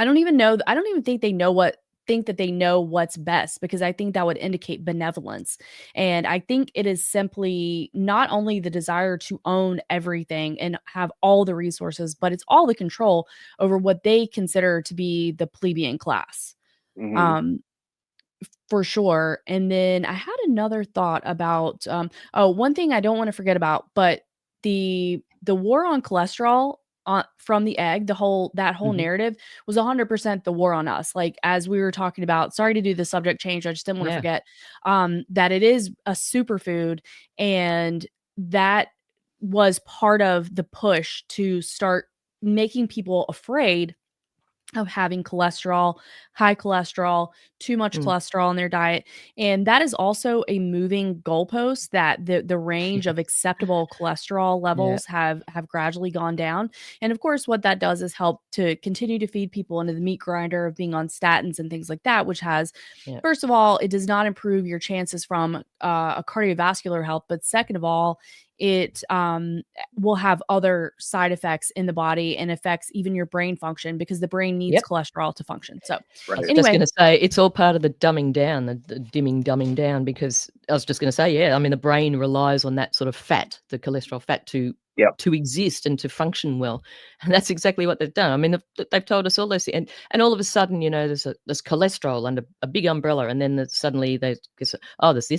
don't even think they know what's best, because I think that would indicate benevolence. And I think it is simply not only the desire to own everything and have all the resources, but it's all the control over what they consider to be the plebeian class. Mhm. For sure. And then I had another thought about one thing I don't want to forget about, but the war on cholesterol from the egg, that whole narrative was 100% the war on us. Like, as we were talking about, sorry to do the subject change, I just didn't want to forget that it is a superfood, and that was part of the push to start making people afraid of having cholesterol, high cholesterol, too much cholesterol in their diet. And that is also a moving goalpost, that the range of acceptable cholesterol levels have gradually gone down. And of course, what that does is help to continue to feed people into the meat grinder of being on statins and things like that, which has, first of all, it does not improve your chances from a cardiovascular health. But second of all, it will have other side effects in the body and affects even your brain function, because the brain needs cholesterol to function. So I was just going to say, it's all part of the dumbing down, the dumbing down, because I was just going to say, I mean, the brain relies on that sort of fat, the cholesterol fat, to exist and to function well. And that's exactly what they've done. I mean, they've told us all this, and all of a sudden, there's cholesterol under a big umbrella, and then suddenly there's this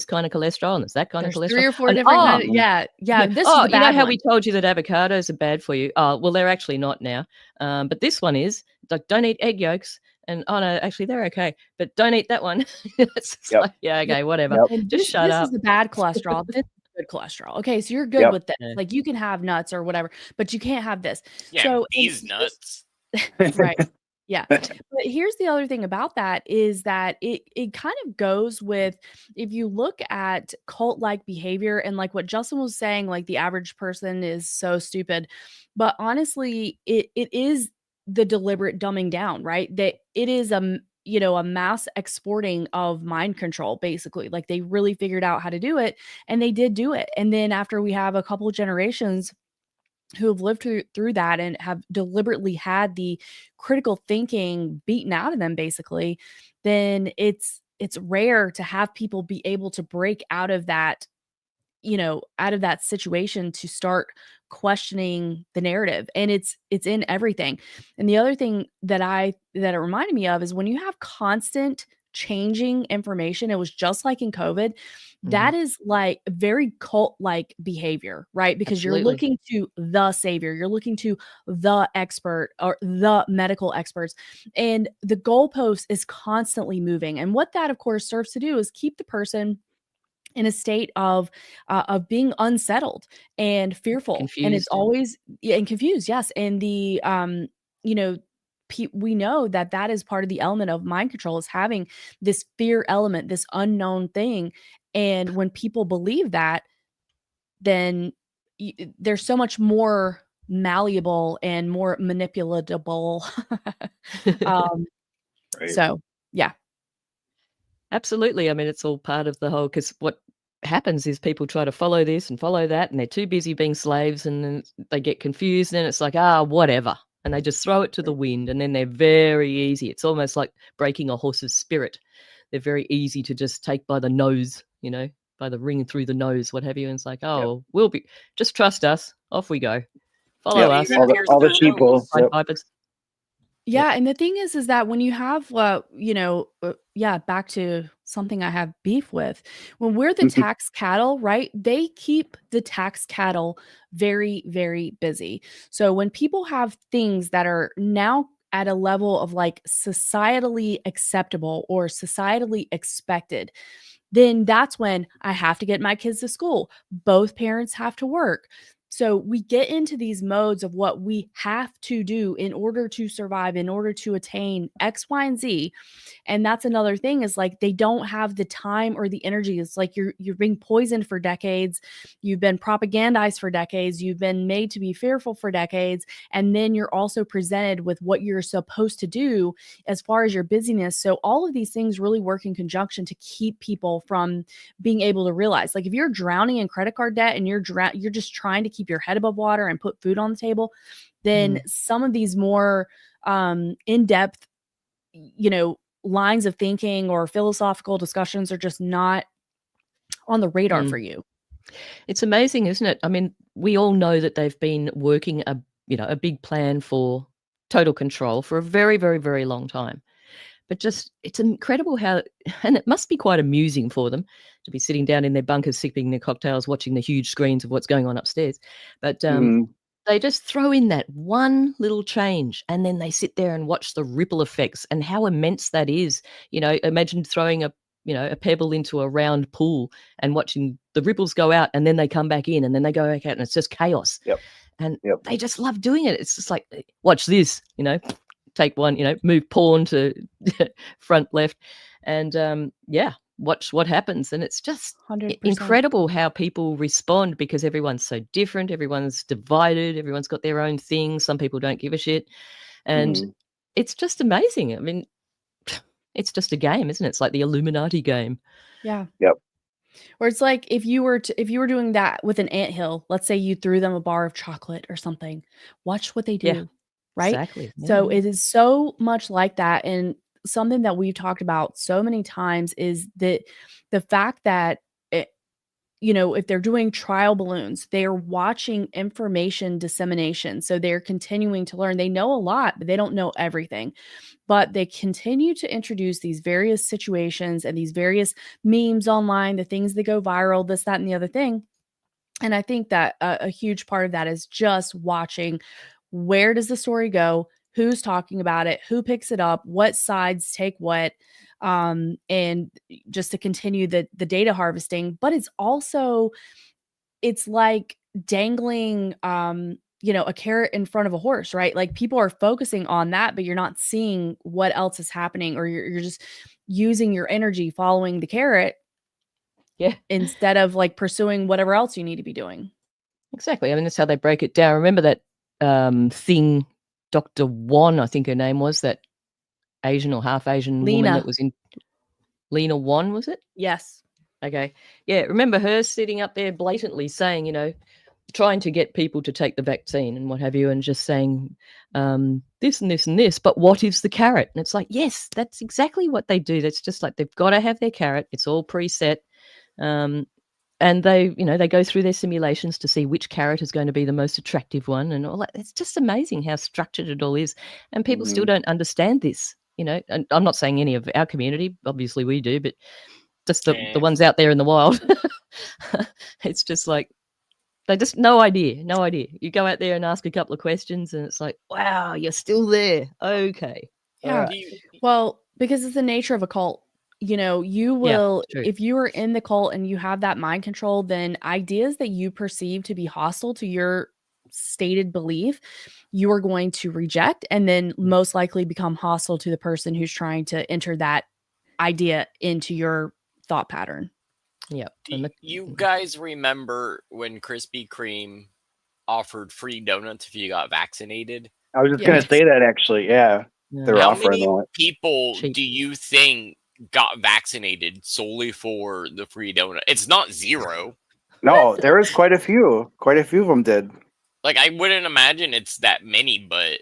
kind of cholesterol and there's that kind of cholesterol. 3 or 4 different kinds. This is the bad how one. we told you that avocados are bad for you? Oh, well, they're actually not now. But this one is, like, don't eat egg yolks. And no, actually they're okay, but don't eat that one. It's like, okay, whatever. And Just shut up. This is the bad cholesterol. This is good cholesterol. Okay, so you're good with this. Like, you can have nuts or whatever, but you can't have this. So these nuts. Right. Yeah. But here's the other thing about that, is that it kind of goes with, if you look at cult-like behavior, and like what Justin was saying, like the average person is so stupid. But honestly, it is the deliberate dumbing down, right? That it is a mass exporting of mind control, basically. Like, they really figured out how to do it, and they did do it. And then after we have a couple of generations who have lived through that and have deliberately had the critical thinking beaten out of them, basically, then it's rare to have people be able to break out of that, out of that situation, to start questioning the narrative. And it's in everything. And the other thing that it reminded me of is, when you have constant changing information, it was just like in COVID, that is like very cult-like behavior, right? Because you're looking to the savior, you're looking to the expert or the medical experts, and the goalpost is constantly moving. And what that, of course, serves to do is keep the person in a state of being unsettled and fearful, confused, and it's always and confused. Yes, and the we know that is part of the element of mind control, is having this fear element, this unknown thing. And when people believe that, then they're so much more malleable and more manipulatable. So yeah. Absolutely. I mean, it's all part of the whole, because what happens is people try to follow this and follow that, and they're too busy being slaves, and then they get confused, and it's like, whatever. And they just throw it to the wind, and then they're very easy. It's almost like breaking a horse's spirit. They're very easy to just take by the nose, by the ring through the nose, what have you. And it's like, we'll be, just trust us. Off we go. Follow us. All the people. Yeah, and the thing is that when you have, back to something I have beef with, when we're the tax cattle, right? They keep the tax cattle very, very busy. So when people have things that are now at a level of like societally acceptable or societally expected, then that's when I have to get my kids to school. Both parents have to work. So we get into these modes of what we have to do in order to survive, in order to attain X, Y, and Z. And that's another thing, is like, they don't have the time or the energy. It's like you're being poisoned for decades. You've been propagandized for decades. You've been made to be fearful for decades. And then you're also presented with what you're supposed to do as far as your busyness. So all of these things really work in conjunction to keep people from being able to realize, like, if you're drowning in credit card debt and you're just trying to keep your head above water and put food on the table, then some of these more in-depth, lines of thinking or philosophical discussions are just not on the radar for you. It's amazing, isn't it? I mean, we all know that they've been working a big plan for total control for a very, very, very long time. But just, it's incredible how, and it must be quite amusing for them to be sitting down in their bunkers, sipping their cocktails, watching the huge screens of what's going on upstairs. But They just throw in that one little change, and then they sit there and watch the ripple effects and how immense that is. Imagine throwing a pebble into a round pool and watching the ripples go out, and then they come back in, and then they go back out, and it's just chaos. Yep. And Yep. they just love doing it. It's just like, watch this, take one, move pawn to front left, and watch what happens. And it's just 100%. incredible how people respond, because everyone's so different, everyone's divided, everyone's got their own thing. Some people don't give a shit, and it's just amazing. I mean, it's just a game, isn't it? It's like the Illuminati game. Yeah. Yep. Or it's like if you were doing that with an anthill, let's say you threw them a bar of chocolate or something, watch what they do. Yeah, right? exactly. So Yeah. it is so much like that. And something that we've talked about so many times is that the fact that if they're doing trial balloons, they are watching information dissemination. So they're continuing to learn. They know a lot, but they don't know everything. But they continue to introduce these various situations and these various memes online, the things that go viral, this, that, and the other thing. And I think that a huge part of that is just watching, where does the story go? Who's talking about it? Who picks it up? What sides take what? And just to continue the data harvesting. But it's like dangling a carrot in front of a horse, right? Like, people are focusing on that, but you're not seeing what else is happening, or you're just using your energy following the carrot, instead of like pursuing whatever else you need to be doing. Exactly. I mean, that's how they break it down. Remember that thing, Dr. Wan, I think her name was, that Asian or half Asian woman that was in Lena Wan, was it? Yes. Okay. Yeah. Remember her sitting up there blatantly saying, trying to get people to take the vaccine and what have you, and just saying this and this and this, but what is the carrot? And it's like, yes, that's exactly what they do. That's just like, they've got to have their carrot. It's all preset. And they go through their simulations to see which carrot is going to be the most attractive one and all that. It's just amazing how structured it all is. And people still don't understand this, and I'm not saying any of our community, obviously we do, but just the ones out there in the wild. It's just like, they just no idea. You go out there and ask a couple of questions and it's like, wow, you're still there. Okay. Yeah. Well, because it's the nature of a cult. You will, if you are in the cult and you have that mind control, then ideas that you perceive to be hostile to your stated belief, you are going to reject, and then most likely become hostile to the person who's trying to enter that idea into your thought pattern. Yeah. Do you guys remember when Krispy Kreme offered free donuts if you got vaccinated? I was just going to say that, actually. Yeah. They're How offering many it. people do you think got vaccinated solely for the free donut? It's not zero. No, there was quite a few. Quite a few of them did. Like, I wouldn't imagine it's that many, but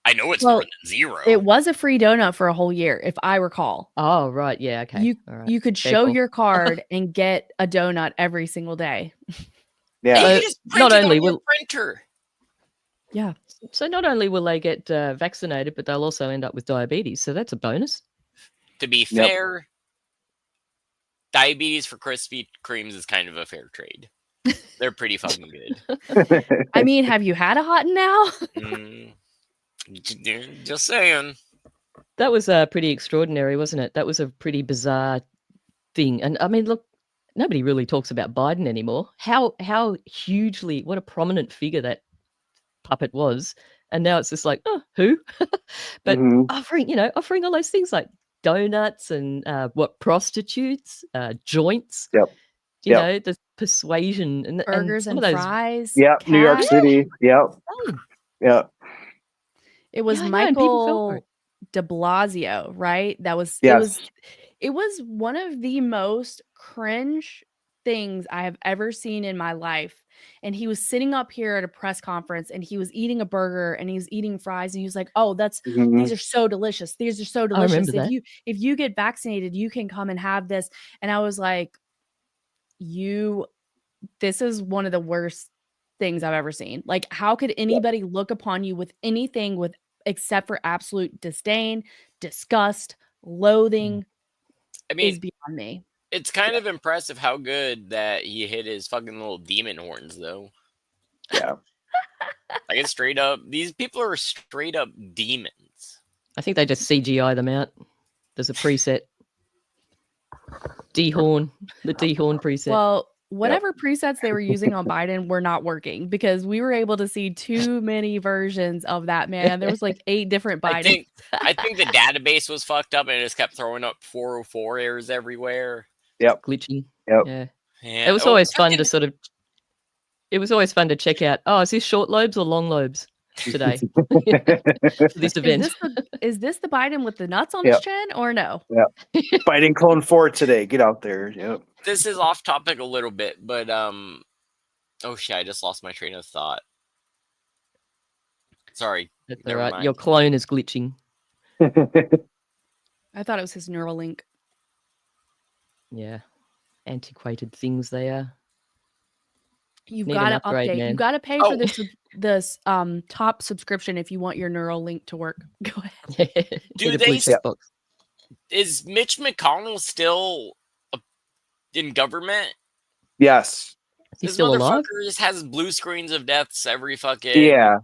I know it's more than zero. It was a free donut for a whole year, if I recall. Oh, right. Yeah. Okay. You could show your card and get a donut every single day. Yeah. You just print it on your printer. Yeah. So not only will they get vaccinated, but they'll also end up with diabetes. So that's a bonus. To be fair, diabetes for Krispy Kremes is kind of a fair trade. They're pretty fucking good. I mean, have you had a hot and now? Just saying. That was pretty extraordinary, wasn't it? That was a pretty bizarre thing. And I mean, look, nobody really talks about Biden anymore. How hugely, what a prominent figure that puppet was. And now it's just like, oh, who? But offering all those things like donuts and prostitutes, joints. Yep. You know, the persuasion and burgers and those, fries. Yep. New York City. Yep. Yep. It was Michael de Blasio, right? That was it was one of the most cringe things I have ever seen in my life. And he was sitting up here at a press conference and he was eating a burger and he was eating fries and he was like, "Oh, these are so delicious. These are so delicious. If you get vaccinated, you can come and have this." And I was like, this is one of the worst things I've ever seen. Like, how could anybody look upon you with anything except for absolute disdain, disgust, loathing? I mean, is beyond me. It's kind of impressive how good that he hit his fucking little demon horns, though. Yeah. Like it's straight up. These people are straight up demons. I think they just CGI them out. There's a preset. Dehorn, the dehorn preset. Well, whatever presets they were using on Biden were not working because we were able to see too many versions of that man. There was like 8 different Bidens. I think the database was fucked up and it just kept throwing up 404 errors everywhere. Yep. Glitching. Yep. Yeah. And, It was always fun to sort of. It was always fun to check out. Oh, is this short lobes or long lobes today for this event? Is this the Biden with the nuts on his chin or no? Yeah. Biden clone 4 today. Get out there. Yep. This is off topic a little bit, but oh shit, I just lost my train of thought. Sorry. That's all never right. mind. Your clone is glitching. I thought it was his Neuralink. Yeah. Antiquated things they are. You've Need got an to upgrade, update. man. You've got to pay for this top subscription if you want your Neuralink to work. Go ahead. Do Get a they Bluetooth box. Is Mitch McConnell still in government? Yes. Is he This still alive? motherfucker just has blue screens of deaths every fucking Yeah.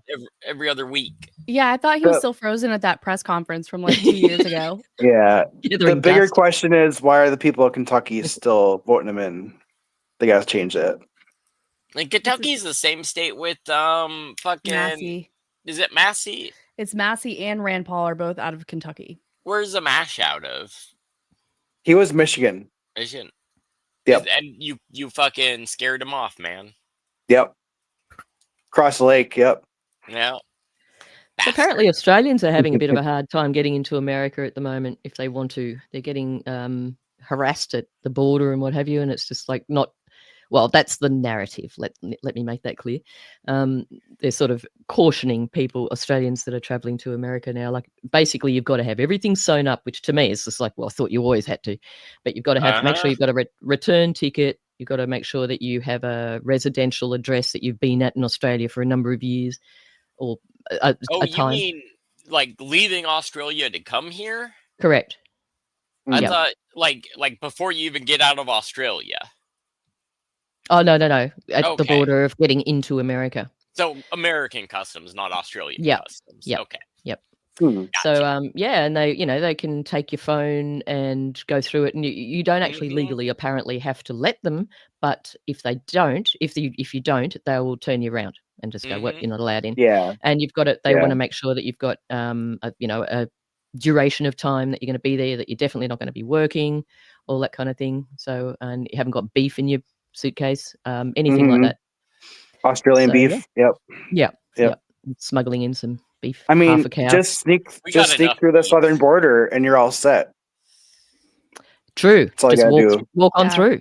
every other week. Yeah, I thought he was still frozen at that press conference from like 2 years ago. Yeah. Gathering The bigger dust. question is, why are the people of Kentucky still voting him in? They got to change that. Like Kentucky's the same state with fucking Massey. Is it Massey? It's Massey and Rand Paul are both out of Kentucky. Where's the mash out of? He was Michigan. Michigan. Yep. And you fucking scared him off, man. Yep. Cross the lake. Yep. Yeah. So apparently Australians are having a bit of a hard time getting into America at the moment if they want to. They're getting harassed at the border and what have you, and it's just like not. Well, that's the narrative. Let me make that clear. They're sort of cautioning people, Australians that are traveling to America now. Like basically, you've got to have everything sewn up, which to me is just like, well, I thought you always had to, but you've got to have make sure you've got a return ticket. You've got to make sure that you have a residential address that you've been at in Australia for a number of years, or a time. You mean like leaving Australia to come here? Correct. I thought like before you even get out of Australia. Oh, no. At the border of getting into America. So American customs, not Australian customs. Yep. Okay. Yep. Gotcha. So, and they, they can take your phone and go through it, and you don't actually legally apparently have to let them. But if they don't, if you don't, they will turn you around and just go, "What, you're not allowed in." Yeah. And you've got it. They want to make sure that you've got, a duration of time that you're going to be there, that you're definitely not going to be working, all that kind of thing. So, and you haven't got beef in your suitcase, anything like that. Australian beef. Yeah. Yep. Smuggling in some beef. I mean, half a cow. just sneak through the southern border and you're all set. True. That's all just you gotta do. walk on through.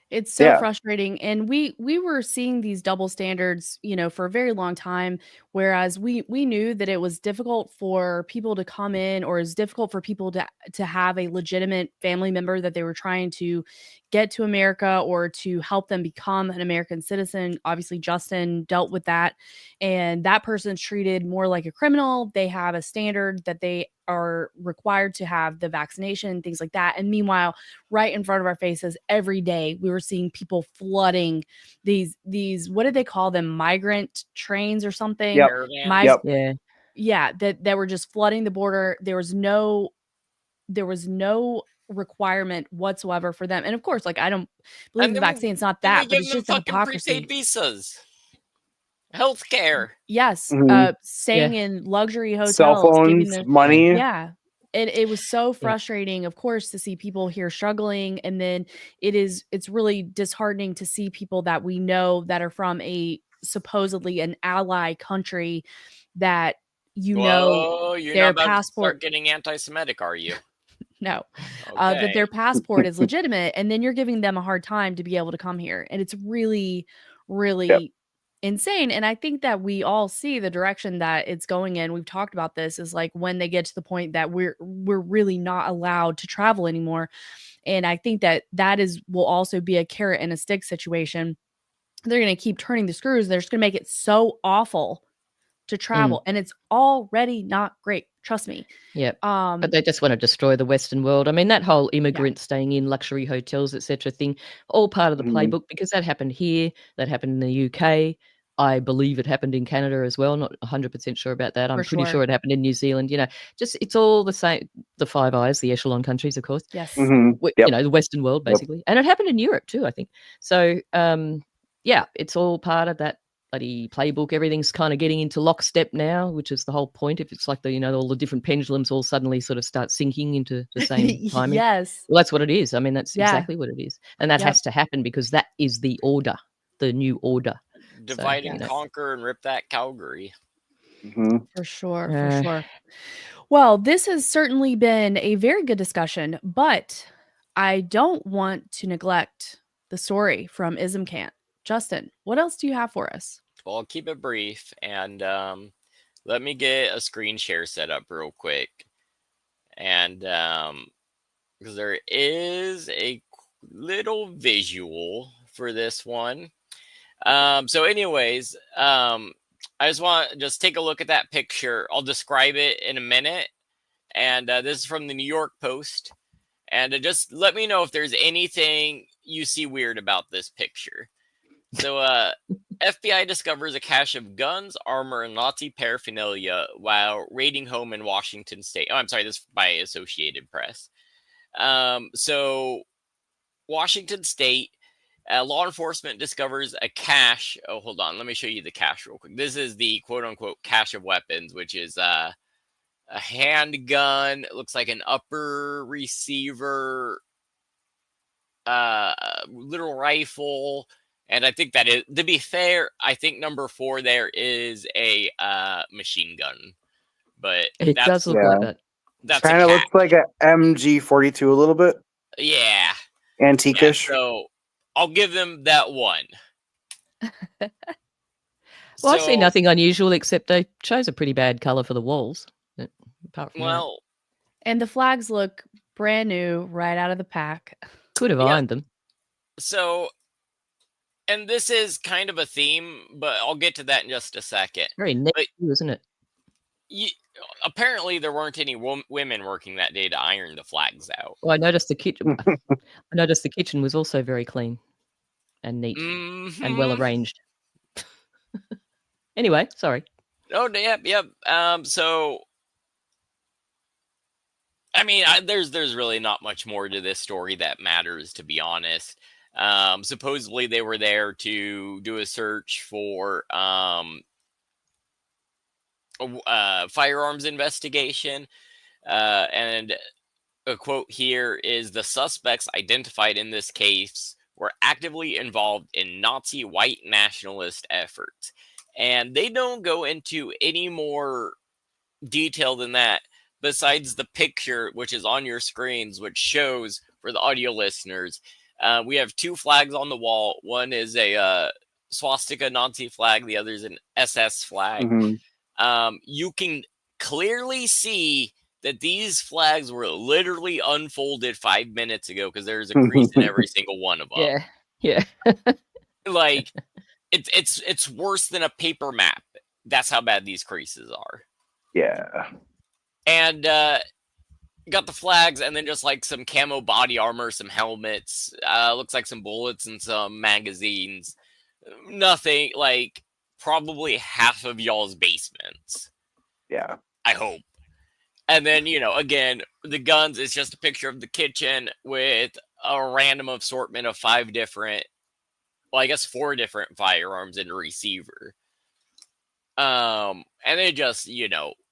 It's so frustrating. And we were seeing these double standards, for a very long time, whereas we knew that it was difficult for people to come in, or it's difficult for people to have a legitimate family member that they were trying to get to America or to help them become an American citizen. Obviously, Justin dealt with that, and that person's treated more like a criminal. They have a standard that they are required to have the vaccination, things like that. And meanwhile, right in front of our faces every day, we were seeing people flooding these, what did they call them? Migrant trains or something? Yeah. That were just flooding the border. There was no requirement whatsoever for them. And of course, like, I don't believe the vaccine. It's not that, but it's just the hypocrisy. Prepaid visas. Healthcare. Yes. Staying in luxury hotels. Cell phones, money. Yeah. It was so frustrating, of course, to see people here struggling. And then it's really disheartening to see people that we know that are from a supposedly an ally country that you're their not about passport to start getting anti-Semitic, are you? No, that their passport is legitimate, and then you're giving them a hard time to be able to come here. And it's really, really insane. And I think that we all see the direction that it's going in. We've talked about this, is like when they get to the point that we're really not allowed to travel anymore. And I think that will also be a carrot and a stick situation. They're going to keep turning the screws. They're just going to make it so awful to travel. And it's already not great. Trust me. Yeah. But they just want to destroy the Western world. I mean, that whole immigrant staying in luxury hotels, etc. thing, all part of the playbook, because that happened here, that happened in the UK. I believe it happened in Canada as well. Not 100% sure about that. I'm For pretty sure. sure it happened in New Zealand. Just it's all the same. The Five Eyes, the echelon countries, of course. Yes. Mhm. You Yep. know, the Western world, Yep. basically. And it happened in Europe too, I think. So, yeah, it's all part of that bloody playbook. Everything's kind of getting into lockstep now, which is the whole point. If it's like all the different pendulums all suddenly sort of start sinking into the same timing. Yes. Well, that's what it is. I mean, that's Yeah. exactly what it is. And that Yep. has to happen because that is the order, the new order. Divide you and know. conquer and rip that Calgary. Mhm. For sure. Uh, For sure. Well, this has certainly been a very good discussion, but I don't want to neglect the story from Ismcant. Justin, what else do you have for us? Well, I'll keep it brief, and let me get a screen share set up real quick. And because there is a little visual for this one. So anyways, I just want to just take a look at that picture. I'll describe it in a minute. And this is from the New York Post. And just let me know if there's anything you see weird about this picture. So FBI discovers a cache of guns, armor, and Nazi paraphernalia while raiding home in Washington State. Oh, I'm sorry, this is by Associated Press. So Washington State, law enforcement discovers a cache. Oh, hold on. Let me show you the cache real quick. This is the quote-unquote cache of weapons, which is a handgun. It looks like an upper receiver, little rifle. And I think that is, to be fair, I think number 4 there is a machine gun. But it does look like that. That's Kind of looks like a MG42 a little bit. Yeah. Antique-ish. Yeah, so I'll give them that one. Well, I see nothing unusual except they chose a pretty bad color for the walls. Apart from that. And the flags look brand new right out of the pack. Could have ironed them. So, and this is kind of a theme, but I'll get to that in just a second. Very neat, isn't it? Apparently, there weren't any women working that day to iron the flags out. Well, I noticed the kitchen. I noticed the kitchen was also very clean and neat and well arranged. Anyway, sorry. Oh, yep. So, I mean, there's really not much more to this story that matters, to be honest. Supposedly, they were there to do a search for firearms investigation, and a quote here is: "The suspects identified in this case were actively involved in Nazi white nationalist efforts." And they don't go into any more detail than that, besides the picture, which is on your screens, which shows, for the audio listeners, we have 2 flags on the wall. One is a swastika Nazi flag, the other is an SS flag. Mm-hmm. You can clearly see that these flags were literally unfolded 5 minutes ago, because there's a crease in every single one of them. Yeah. Like, it's worse than a paper map. That's how bad these creases are. Yeah. And got the flags, and then just like some camo body armor, some helmets, looks like some bullets and some magazines. Nothing, like probably half of y'all's basements. Yeah. I hope. And then, again, the guns is just a picture of the kitchen with a random assortment of 5 different, well, I guess 4 different firearms in a receiver. And it just,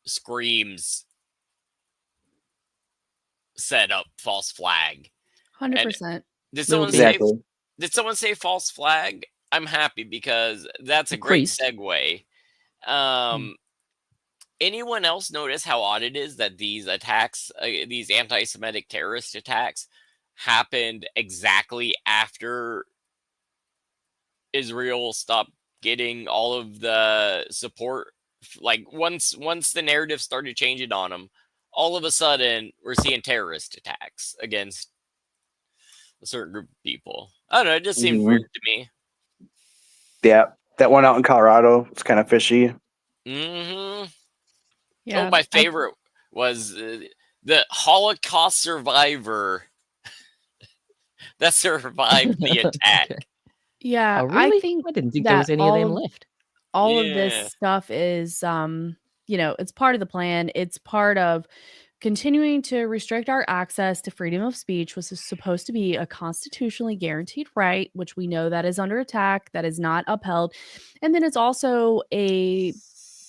screams set up false flag. 100%. Did someone say false flag? I'm happy, because that's a great segue. Anyone else notice how odd it is that these attacks, these anti-Semitic terrorist attacks, happened exactly after Israel stopped getting all of the support? Like, once the narrative started changing on them, all of a sudden we're seeing terrorist attacks against a certain group of people. I don't know, it just seemed weird to me. Yeah, that one out in Colorado, it's kind of fishy. Yeah. Oh, my favorite was the Holocaust survivor that survived the attack. Yeah, Oh, really? I think I didn't think there was any of them left. all of Yeah. this stuff is, it's part of the plan. It's part of continuing to restrict our access to freedom of speech, which is supposed to be a constitutionally guaranteed right, which we know that is under attack, that is not upheld. And then it's also a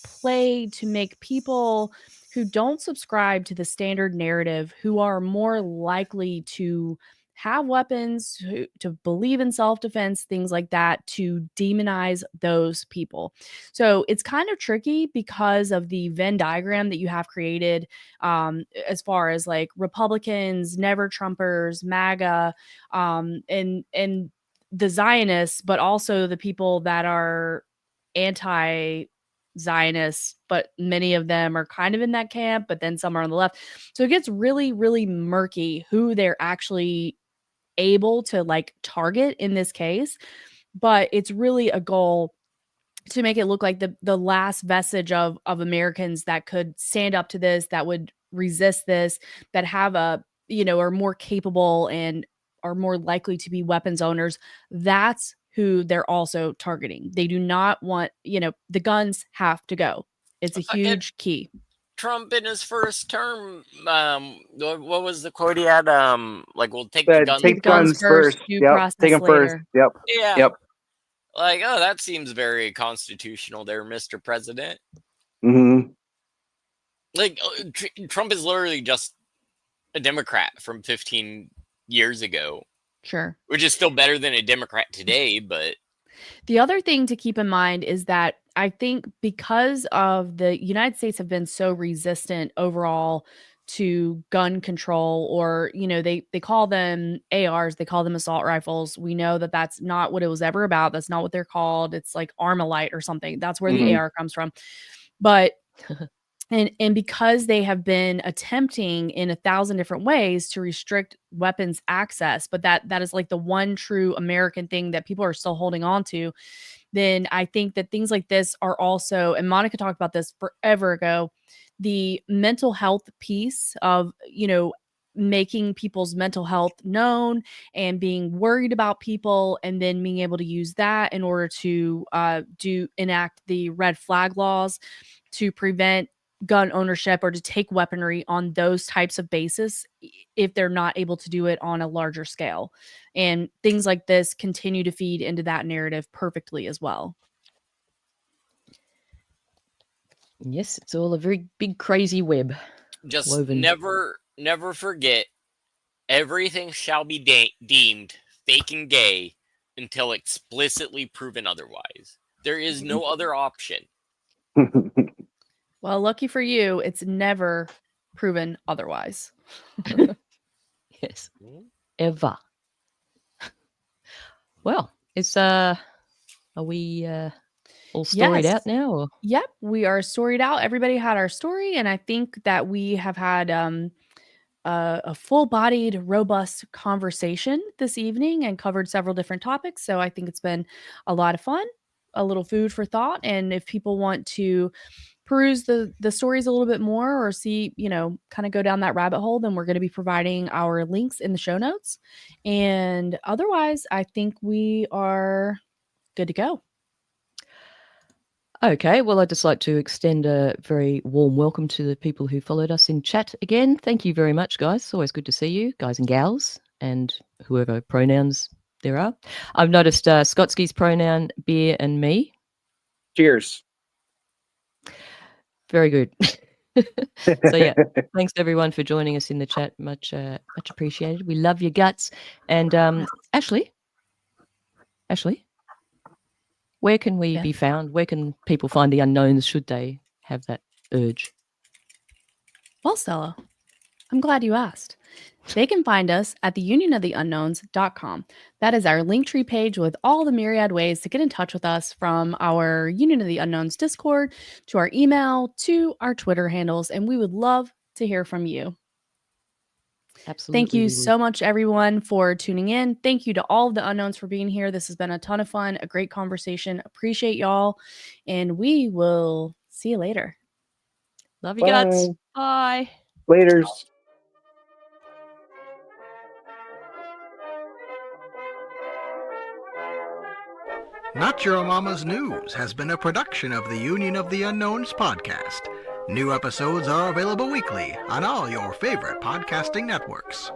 play to make people who don't subscribe to the standard narrative, who are more likely to have weapons, to believe in self-defense, things like that, to demonize those people. So it's kind of tricky because of the Venn diagram that you have created, as far as like Republicans, never Trumpers, MAGA, and the Zionists, but also the people that are anti Zionists, but many of them are kind of in that camp, but then some are on the left. So it gets really, really murky who they're actually able to like target in this case. But it's really a goal to make it look like the last vestige of Americans that could stand up to this, that would resist this, that have are more capable and are more likely to be weapons owners. That's who they're also targeting. They do not want, the guns have to go. It's a huge key. Trump in his first term, what was the quote he had? Like, we'll take the guns. Take guns first. Due Yep. process Take them first. later. Yep. Yeah. Yep. Like, oh, that seems very constitutional there, Mr. President. Mm-hmm. Like, Trump is literally just a Democrat from 15 years ago. Sure. Which is still better than a Democrat today, but... The other thing to keep in mind is that I think because of the United States have been so resistant overall to gun control, or, they call them ARs, they call them assault rifles. We know that that's not what it was ever about. That's not what they're called. It's like Armalite or something. That's where the AR comes from. But and because they have been attempting in 1,000 different ways to restrict weapons access, but that is like the one true American thing that people are still holding on to, then I think that things like this are also, and Monica talked about this forever ago, the mental health piece of, making people's mental health known and being worried about people, and then being able to use that in order to enact the red flag laws to prevent gun ownership or to take weaponry on those types of basis if they're not able to do it on a larger scale. And things like this continue to feed into that narrative perfectly as well. Yes, it's all a very big, crazy web. Just woven. never forget, everything shall be deemed fake and gay until explicitly proven otherwise. There is no other option. Well, lucky for you, it's never proven otherwise. Yes. Ever. Well, it's are we all storied out now? Or? Yep, we are storied out. Everybody had our story, and I think that we have had a full-bodied, robust conversation this evening and covered several different topics. So I think it's been a lot of fun, a little food for thought. And if people want to peruse the stories a little bit more, or see, kind of go down that rabbit hole, then we're going to be providing our links in the show notes. And otherwise, I think we are good to go. Okay, well, I'd just like to extend a very warm welcome to the people who followed us in chat again. Thank you very much, guys. It's always good to see you, guys and gals, and whoever pronouns there are. I've noticed Scottski's pronoun, beer, and me. Cheers. Very good. So yeah, thanks everyone for joining us in the chat. Much appreciated. We love your guts. And Ashley, where can we be found? Where can people find the unknowns should they have that urge? Well, Stella, I'm glad you asked. They can find us at theunionofthéunknowns.com. That is our Linktree page with all the myriad ways to get in touch with us, from our Union of the Unknowns Discord to our email to our Twitter handles, and we would love to hear from you. Absolutely. Thank you so much, everyone, for tuning in. Thank you to all of the unknowns for being here. This has been a ton of fun, a great conversation. Appreciate y'all, and we will see you later. Love you guts. Bye. Laters. Not Your Mama's News has been a production of the Union of the Unknowns podcast. New episodes are available weekly on all your favorite podcasting networks.